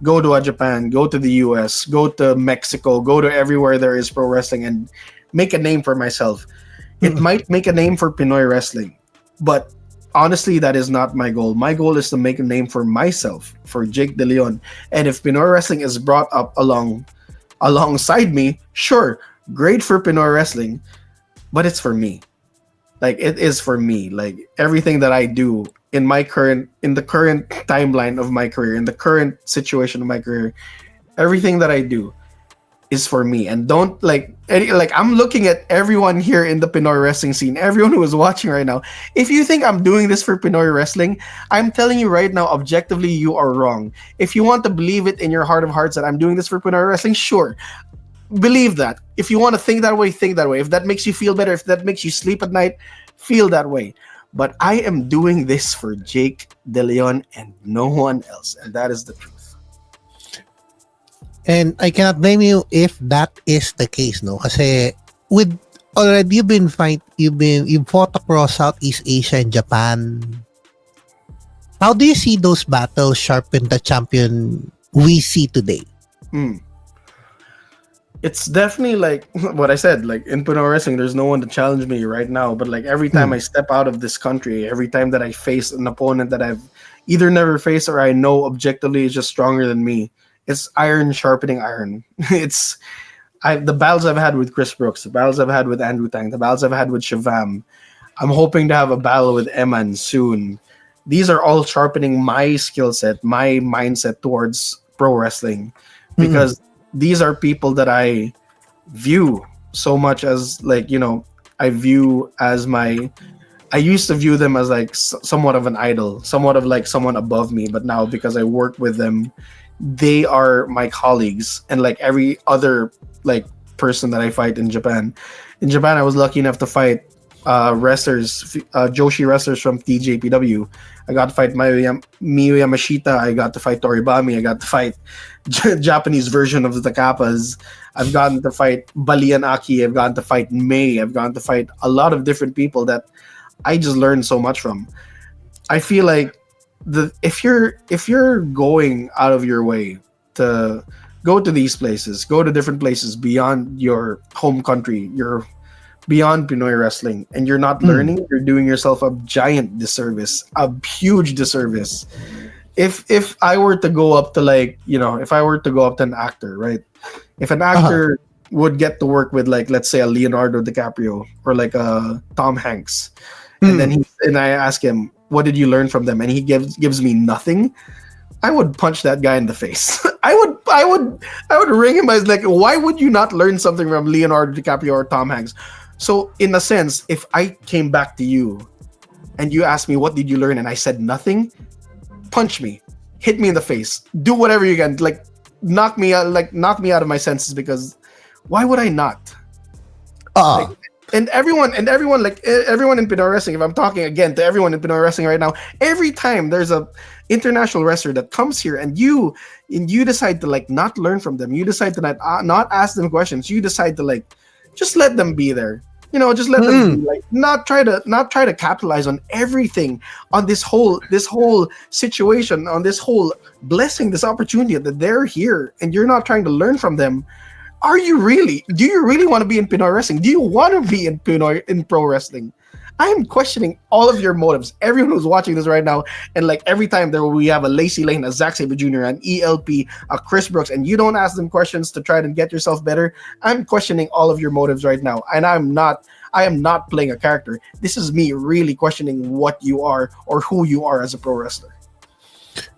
go to Japan, go to the US, go to Mexico, go to everywhere there is pro wrestling and make a name for myself. It might make a name for Pinoy wrestling, but honestly, that is not my goal. My goal is to make a name for myself, for Jake De Leon. And if Pinoy wrestling is brought up alongside me, sure, great for Pinoy wrestling, but it's for me. Like it is for me. Like everything that I do in the current timeline of my career, in the current situation of my career, everything that I do is for me. And don't like I'm looking at everyone here in the Pinoy wrestling scene, everyone who is watching right now. If you think I'm doing this for Pinoy wrestling, I'm telling you right now, objectively, you are wrong. If you want to believe it in your heart of hearts that I'm doing this for Pinoy wrestling, sure, believe that. If you want to think that way, think that way. If that makes you feel better, if that makes you sleep at night, feel that way. But I am doing this for Jake De Leon and no one else, and that is the truth. And I cannot blame you if that is the case, no? Kasi with already you've fought across Southeast Asia and Japan. How do you see those battles sharpen the champion we see today? Hmm. It's definitely like what I said. Like in Pinoy wrestling, there's no one to challenge me right now. But like every time Hmm. I step out of this country, every time that I face an opponent that I've either never faced or I know objectively is just stronger than me, it's iron sharpening iron. It's the battles I've had with Chris Brooks, the battles I've had with Andrew Tang, the battles I've had with Shavam. I'm hoping to have a battle with Eman soon. These are all sharpening my skill set, my mindset towards pro wrestling, Hmm. because these are people that I view so much as I view as my. I used to view them as like somewhat of an idol, somewhat of like someone above me, but now because I work with them, they are my colleagues, and like every other like person that I fight in Japan. In Japan, I was lucky enough to fight wrestlers, Joshi wrestlers from TJPW. I got to fight Miyu Yamashita. I got to fight Toribami. I got to fight Japanese version of the Takapas. I've gotten to fight Balian Aki. I've gotten to fight Mei. I've gotten to fight a lot of different people that I just learned so much from. I feel like if you're going out of your way to go to these places, go to different places beyond your home country, you're beyond Pinoy wrestling, and you're not Hmm. learning, you're doing yourself a giant disservice, a huge disservice. If I were to go up to if I were to go up to an actor, right? If an Uh-huh. actor would get to work with, like, let's say a Leonardo DiCaprio or like a Tom Hanks, and then Mm. I ask him, "What did you learn from them?" And he gives me nothing. I would punch that guy in the face. I would ring him as like, why would you not learn something from Leonardo DiCaprio or Tom Hanks? So in a sense, if I came back to you and you asked me what did you learn and I said nothing, punch me, hit me in the face, do whatever you can, like knock me out of my senses, because why would I not? Like, Ah. everyone in Pinoy wrestling, if I'm talking again to everyone in Pinoy wrestling right now, every time there's a international wrestler that comes here and you decide to like not learn from them, you decide to not ask them questions, you decide to like just let them be there. Just let them be, Mm. like, not try to capitalize on everything, on this whole situation, on this whole blessing, this opportunity that they're here, and you're not trying to learn from them. Do you really want to be in Pinoy wrestling? Do you want to be in pro wrestling? I am questioning all of your motives. Everyone who's watching this right now, and like every time we have a Lacey Lane, a Zack Sabre Jr., an ELP, a Chris Brooks, and you don't ask them questions to try to get yourself better. I'm questioning all of your motives right now, and I am not playing a character. This is me really questioning what you are or who you are as a pro wrestler.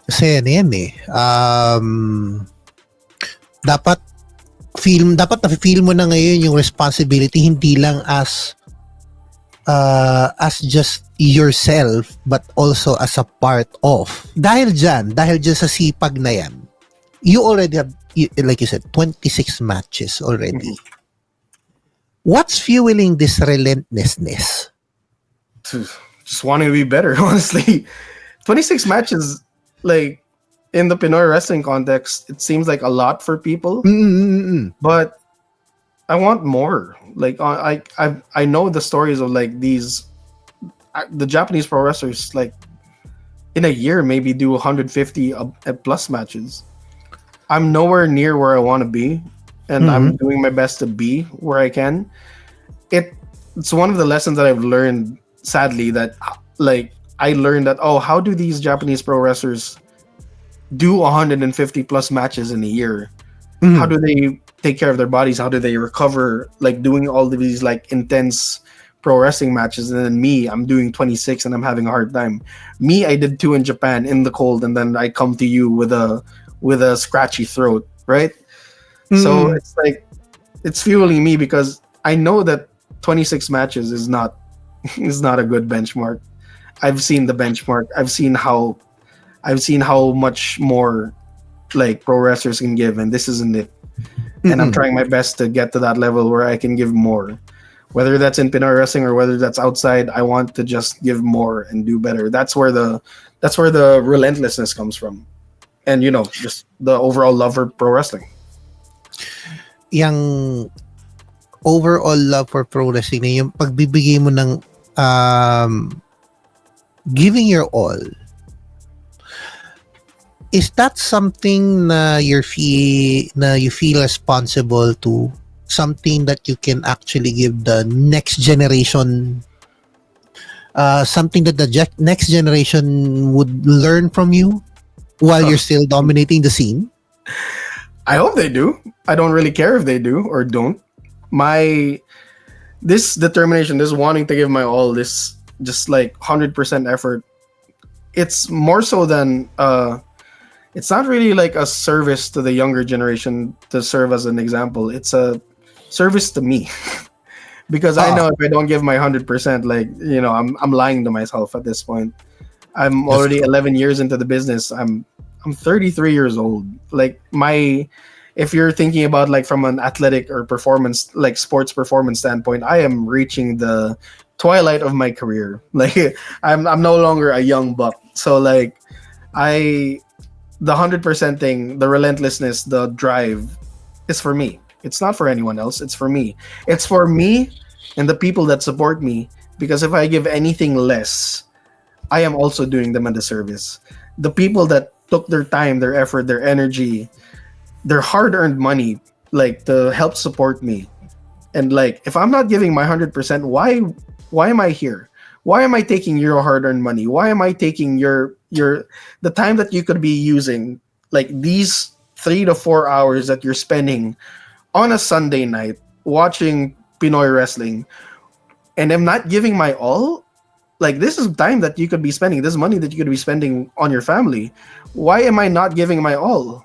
Kasi ano yan eh. Dapat dapat na-feel mo na ngayon yung responsibility, hindi lang as just yourself but also as a part of. Dahil dyan sa sipag na yan, you already have, like you said, 26 matches already. Mhm. What's fueling this relentlessness? Just wanting to be better, honestly. 26 matches, like, in the Pinoy wrestling context, it seems like a lot for people, Mm-mm-mm. but I want more. Like, I know the stories of like the Japanese pro wrestlers, like, in a year maybe do 150 plus matches. I'm nowhere near where I want to be, and I'm doing my best to be where I can. It's one of the lessons that I've learned, sadly, that like I learned that, oh, how do these Japanese pro wrestlers do 150 plus matches in a year? How do they take care of their bodies? How do they recover, like, doing all of these like intense pro wrestling matches? And then me, I'm doing 26 and I'm having a hard time. Me, I did 2 in Japan in the cold, and then I come to you with a scratchy throat, right? So it's like, it's fueling me because I know that 26 matches is not is not a good benchmark. I've seen the benchmark. I've seen how much more like pro wrestlers can give, and this isn't it. And I'm trying my best to get to that level where I can give more. Whether that's in Pinoy wrestling or whether that's outside, I want to just give more and do better. That's where the relentlessness comes from. And just the overall love for pro wrestling. Yung overall love for pro wrestling na yung pagbibigay mo ng giving your all, is that something na you feel responsible to, something that you can actually give the next generation, something that the next generation would learn from you while you're still dominating the scene? I hope they do. I don't really care if they do or don't. This determination, this wanting to give my all, this just like 100% effort, it's more so than it's not really like a service to the younger generation to serve as an example. It's a service to me. Because I know if I don't give my 100%, like, I'm lying to myself at this point. I'm already 11 years into the business. I'm 33 years old. Like, if you're thinking about like from an athletic or performance, like sports performance standpoint, I am reaching the twilight of my career. Like, I'm no longer a young buck. So like, the 100% thing, the relentlessness, the drive is for me. It's not for anyone else. It's for me. It's for me and the people that support me. Because if I give anything less, I am also doing them a disservice. The people that took their time, their effort, their energy, their hard-earned money, like, to help support me. And like, if I'm not giving my 100%, why am I here? Why am I taking your hard-earned money? Why am I taking the time that you could be using, like these 3 to 4 hours that you're spending on a Sunday night watching Pinoy wrestling and I'm not giving my all, like this is time that you could be spending, this money that you could be spending on your family. Why am I not giving my all?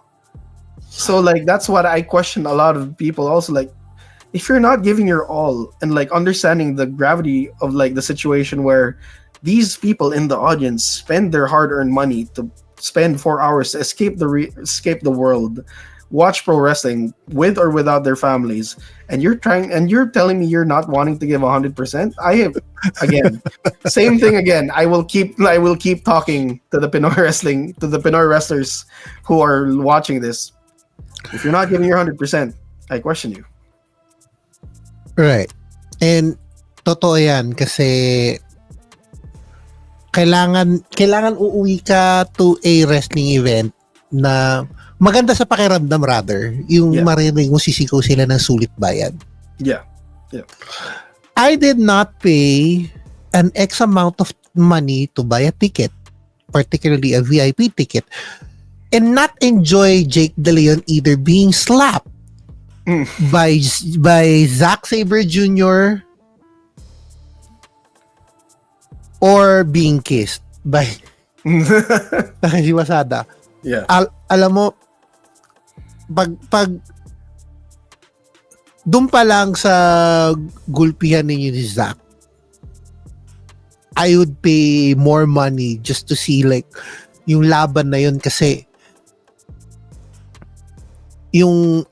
So like that's what I question a lot of people also, like if you're not giving your all and like understanding the gravity of like the situation where these people in the audience spend their hard-earned money to spend 4 hours to escape the world, watch pro wrestling with or without their families, and you're telling me you're not wanting to give 100%. I have, again, same thing again. I will keep talking to the Pinoy wrestling, to the Pinoy wrestlers who are watching this. If you're not giving your 100%, I question you. Right. And totoo yan kasi kailangan uuwi ka to a wrestling event na maganda sa pakiramdam rather, yung Yeah. marinig mo sisigaw sila ng sulit bayad. Yeah. Yeah. I did not pay an X amount of money to buy a ticket, particularly a VIP ticket, and not enjoy Jake De Leon either being slapped Mm. by Zack Sabre Jr. or being kissed by Takashi Wasada. Yeah. Alam mo, pag doon pa lang sa gulpihan ninyo ni Zack, I would pay more money just to see like yung laban na yun kasi yung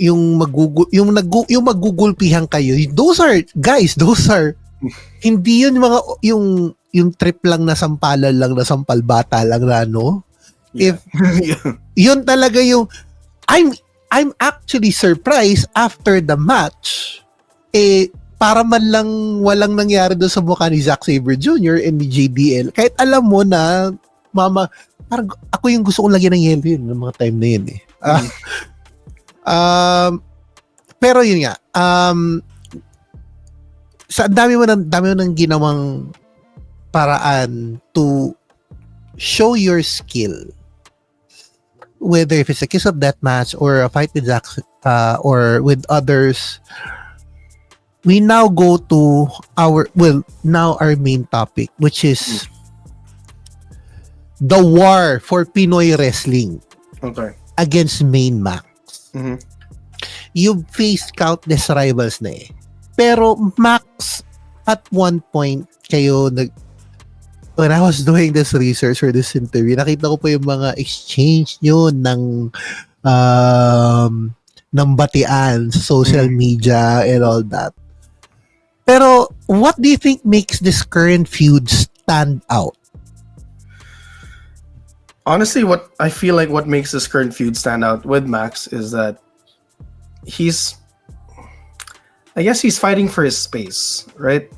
magugulpihan kayo, those are hindi yun mga yung trip lang na sampalan lang na sampalbata lang na no. Yeah. If yun talaga yung I'm actually surprised after the match para man lang walang nangyari doon sa mukha ni Zack Sabre Jr. and ni JDL, kahit alam mo na mama, parang ako yung gusto kong lagyan ng yellow yun ng mga time na yun pero yun nga sa dami mo ng ginawang paraan to show your skill, whether if it's a kiss of death match or a fight with Zack or with others. We now go to our main topic, which is the war for Pinoy wrestling against Main Max. Mm-hmm. You've faced countless rivals na pero Max, at one point kayo when I was doing this research for this interview, nakita ko po yung mga exchange nyo ng batian sa social media and all that. Pero what do you think makes this current feud stand out? Honestly, what I feel like what makes this current feud stand out with Max is that I guess he's fighting for his space, right?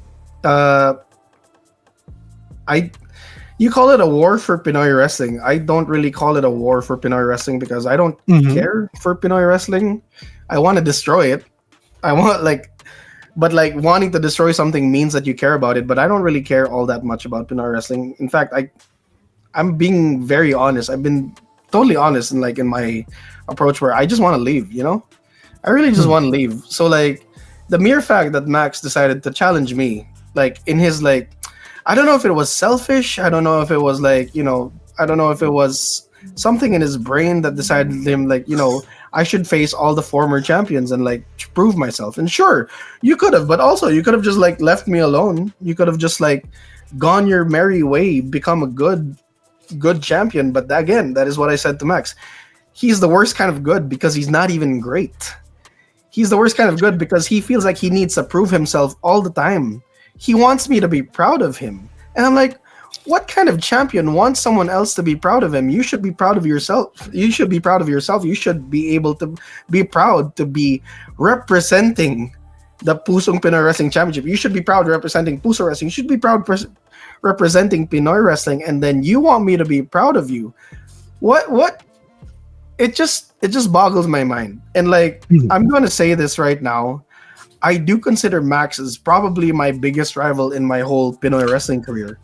You call it a war for Pinoy wrestling. I don't really call it a war for Pinoy wrestling because I don't care for Pinoy wrestling. I want to destroy it. But wanting to destroy something means that you care about it. But I don't really care all that much about Pinoy wrestling. In fact, I'm being very honest. I've been totally honest in my approach where I just want to leave. I really just want to leave. So the mere fact that Max decided to challenge me, in his I don't know if it was selfish. I don't know if it was I don't know if it was something in his brain that decided him I should face all the former champions and prove myself. And sure, you could have, but also you could have just left me alone. You could have just gone your merry way, become a good champion. But again, that is what I said to Max. He's the worst kind of good because he's not even great. He's the worst kind of good because he feels like he needs to prove himself all the time. He wants me to be proud of him. And I'm like, what kind of champion wants someone else to be proud of him? You should be proud of yourself. You should be proud of yourself. You should be able to be proud to be representing the Pusong Pinoy Wrestling Championship. You should be proud representing Puso Wrestling. You should be proud representing Pinoy Wrestling. And then you want me to be proud of you. What? It just boggles my mind. And I'm going to say this right now. I do consider Max as probably my biggest rival in my whole Pinoy wrestling career.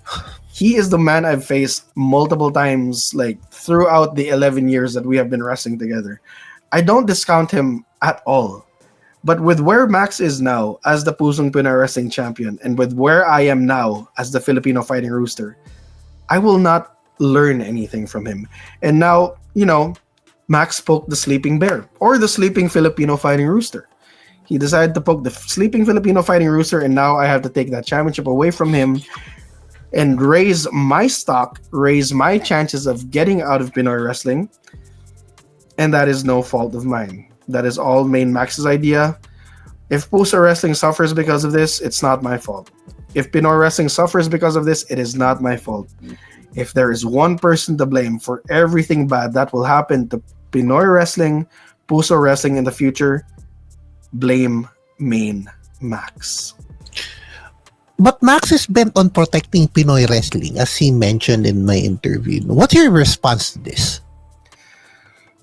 He is the man I've faced multiple times, throughout the 11 years that we have been wrestling together. I don't discount him at all. But with where Max is now as the Pusong Pinoy Wrestling Champion, and with where I am now as the Filipino Fighting Rooster, I will not learn anything from him. And now, Max poked the sleeping bear or the sleeping Filipino Fighting Rooster. He decided to poke the sleeping Filipino Fighting Rooster, and now I have to take that championship away from him and raise my stock, raise my chances of getting out of Pinoy wrestling. And that is no fault of mine. That is all Main Max's idea. If Puso Wrestling suffers because of this, it's not my fault. If Pinoy Wrestling suffers because of this, it is not my fault. If there is one person to blame for everything bad that will happen to Pinoy Wrestling, Puso Wrestling in the future, blame Main Max. But Max is bent on protecting Pinoy wrestling, as he mentioned in my interview. What's your response to this?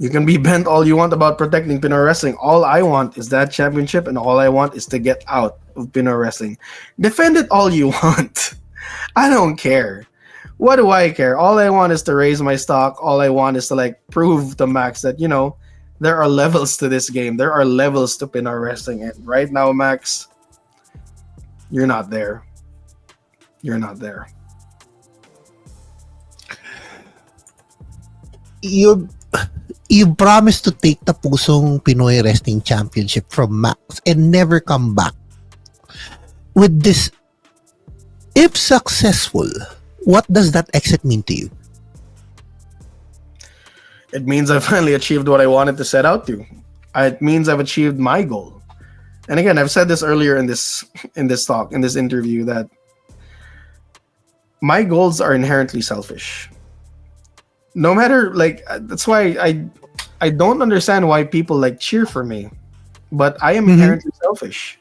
You can be bent all you want about protecting Pinoy wrestling. All I want is that championship, and all I want is to get out of Pinoy wrestling. Defend it all you want. I don't care. What do I care? All I want is to raise my stock. All I want is to prove to Max that there are levels to this game. There are levels to Pinoy wrestling, and right now, Max, you're not there. You're not there. You promised to take the Pusong Pinoy Wrestling Championship from Max and never come back. With this, if successful, what does that exit mean to you? It means I finally achieved what I wanted to set out to. It means I've achieved my goal. And again, I've said this earlier in this talk, in this interview, that my goals are inherently selfish. No matter that's why I don't understand why people cheer for me. But I am inherently selfish.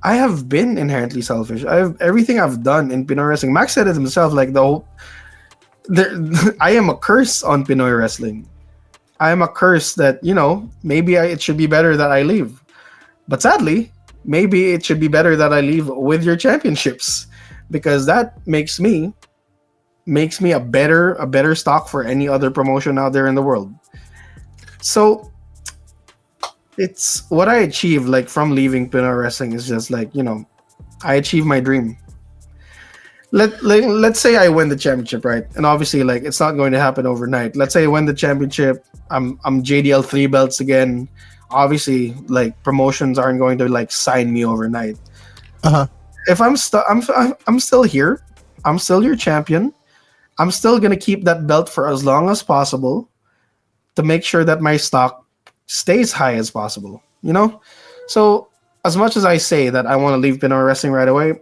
I have been inherently selfish. Everything I've done in Pinoy wrestling. Max said it himself, I am a curse on Pinoy wrestling. I am a curse that, maybe it should be better that I leave. But sadly, maybe it should be better that I leave with your championships, because that makes me a better stock for any other promotion out there in the world. So it's what I achieved from leaving Pinoy wrestling is just I achieved my dream. Let's say I win the championship, right? And obviously it's not going to happen overnight. Let's say I win the championship. I'm JDL 3 belts again. Obviously promotions aren't going to sign me overnight. If I'm still here, I'm still your champion. I'm still gonna keep that belt for as long as possible to make sure that my stock stays high as possible. So as much as I say that I want to leave Pinoy wrestling right away,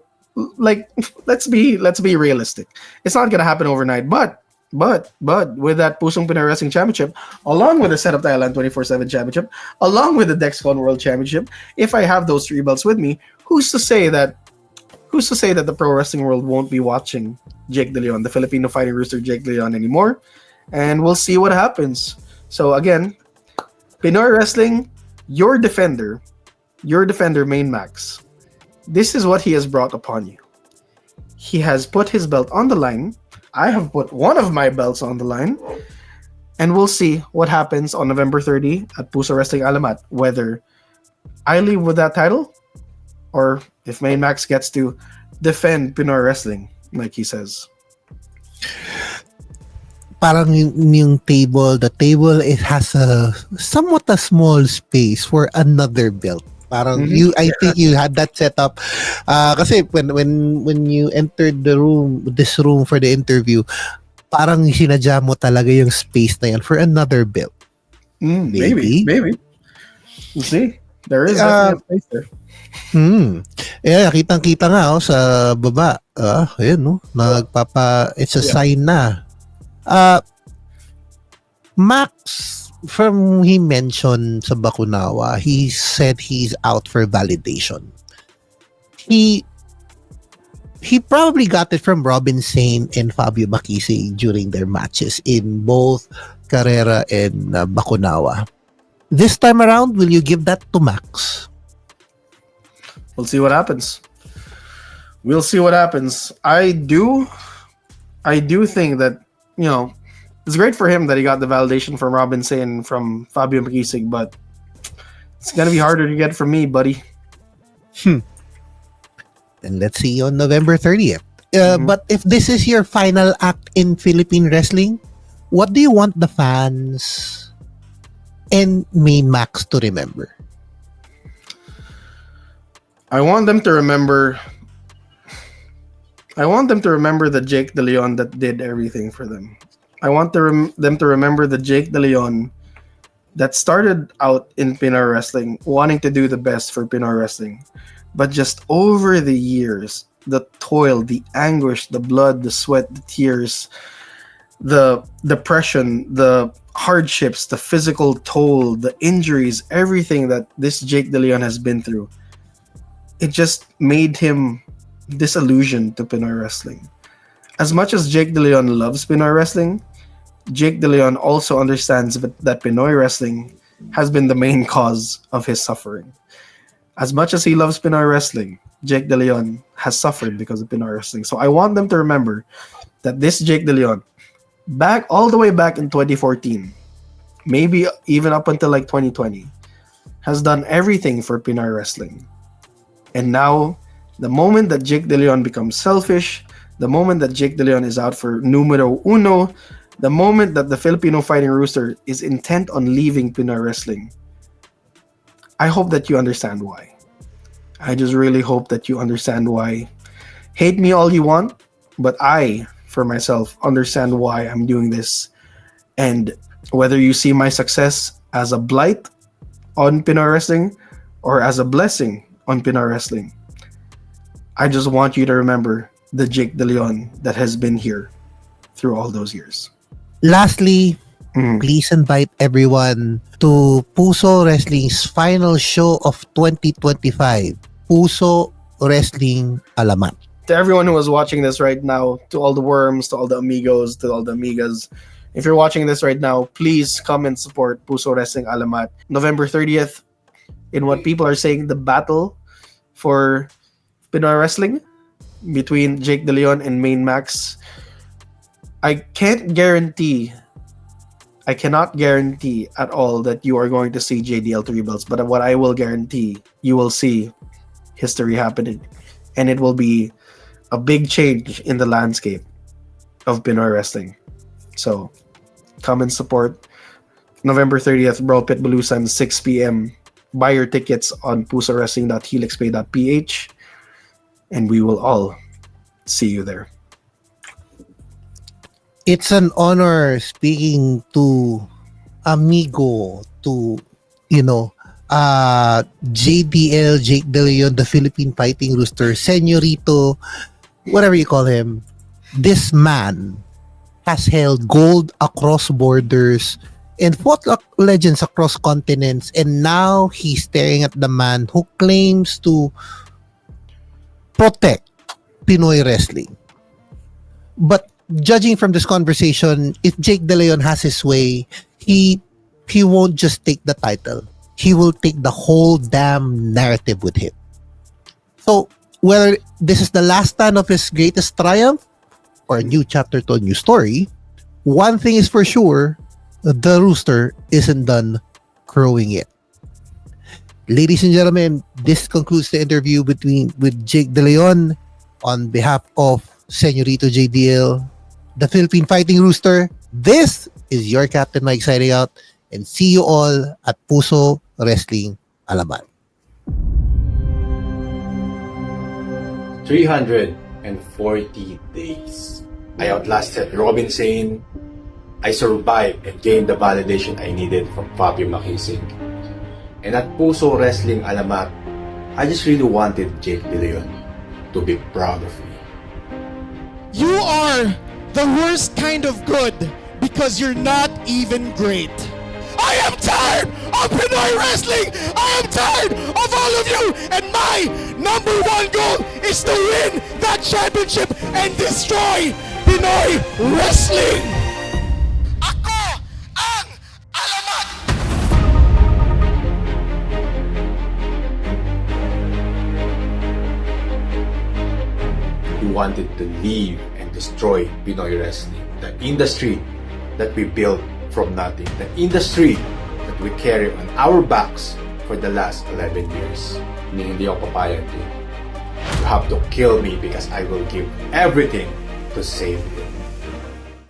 let's be realistic. It's not gonna happen overnight. But with that Pusong Pinoy Wrestling Championship, along with the Set Up Thailand 24/7 Championship, along with the Dexcon World Championship, if I have those 3 belts with me, who's to say that the pro wrestling world won't be watching Jake De Leon, the Filipino Fighting Rooster Jake De Leon anymore? And we'll see what happens. So again, Pinoy wrestling, your defender, Main Max. This is what he has brought upon you. He has put his belt on the line. I have put one of my belts on the line. And we'll see what happens on November 30 at Puso Wrestling Alamat, whether I leave with that title or if Main Max gets to defend Pinoy wrestling, like he says. Parang yung table, it has a somewhat a small space for another belt. Parang I think you had that set up. Kasi when you entered this room for the interview, parang sinadya mo talaga yung space na yan for another belt. Maybe. You see, there is definitely a space there. Yeah, kitang-kita nga sa baba. Ayan, no? It's a sign na. Max, from he mentioned sa Bakunawa, he said he's out for validation. He probably got it from Robin Sane and Fabio Makisi during their matches in both Carrera and Bakunawa. This time around, will you give that to Max? We'll see what happens. I do think that, it's great for him that he got the validation from Robin Sane and from Fabio Makisig, but It's gonna be harder to get from me, buddy. And let's see you on November 30th. Mhm. But if this is your final act in Philippine wrestling, what do you want the fans and Main Max to remember? I want them to remember. I want them to remember the Jake De Leon that did everything for them. I want them to remember the Jake De Leon that started out in Pinoy wrestling, wanting to do the best for Pinoy wrestling, but just over the years, the toil, the anguish, the blood, the sweat, the tears, the depression, the hardships, the physical toll, the injuries, everything that this Jake De Leon has been through, it just made him disillusioned to Pinoy wrestling. As much as Jake De Leon loves Pinoy wrestling, Jake De Leon also understands that Pinoy wrestling has been the main cause of his suffering. As much as he loves Pinoy wrestling, Jake De Leon has suffered because of Pinoy wrestling. So I want them to remember that this Jake De Leon, back all the way back in 2014, maybe even up until like 2020, has done everything for Pinoy wrestling. And now, the moment that Jake De Leon becomes selfish, the moment that Jake De Leon is out for numero uno, the moment that the Filipino Fighting Rooster is intent on leaving Pinoy wrestling, I hope that you understand why. I just really hope that you understand why. Hate me all you want, but I, for myself, understand why I'm doing this. And whether you see my success as a blight on Pinoy wrestling or as a blessing on Pinoy wrestling, I just want you to remember the Jake De Leon that has been here through all those years. Lastly, please invite everyone to Puso Wrestling's final show of 2025, Puso Wrestling Alamat. To everyone who is watching this right now, to all the worms, to all the amigos, to all the amigas, if you're watching this right now, please come and support Puso Wrestling Alamat. November 30th, in what people are saying, the battle for Pinoy wrestling between Jake De Leon and Main Max. I cannot guarantee at all that you are going to see JDL 3 belts, but what I will guarantee, you will see history happening, and it will be a big change in the landscape of Pinoy wrestling. So come and support. November 30th, Brawl Pit Bulusan, 6 p.m. Buy your tickets on pusowrestling.helixpay.ph, and we will all see you there. It's an honor speaking to amigo, to, JDL, Jake De Leon, the Philippine Fighting Rooster, Senorito, whatever you call him. This man has held gold across borders and fought legends across continents, and now he's staring at the man who claims to protect Pinoy wrestling. But judging from this conversation, if Jake De Leon has his way, he won't just take the title. He will take the whole damn narrative with him. So whether this is the last stand of his greatest triumph or a new chapter to a new story, one thing is for sure, the rooster isn't done crowing yet. Ladies and gentlemen, this concludes the interview with Jake De Leon. On behalf of Senorito JDL, the Philippine Fighting Rooster, this is your Captain Mike signing out, and see you all at Puso Wrestling Alamat. 340 days. I outlasted Robin Sane. I survived and gained the validation I needed from Fabio Makisig. And at Puso Wrestling Alamat, I just really wanted Jake De Leon to be proud of me. You are the worst kind of good because you're not even great. I am tired of Pinoy wrestling. I am tired of all of you. And my number one goal is to win that championship and destroy Pinoy wrestling. Ako ang Alamat. You wanted to leave and destroy Pinoy wrestling, the industry that we built from nothing, the industry that we carry on our backs for the last 11 years. Hindi ako papayag, dude. You have to kill me because I will give everything to save you.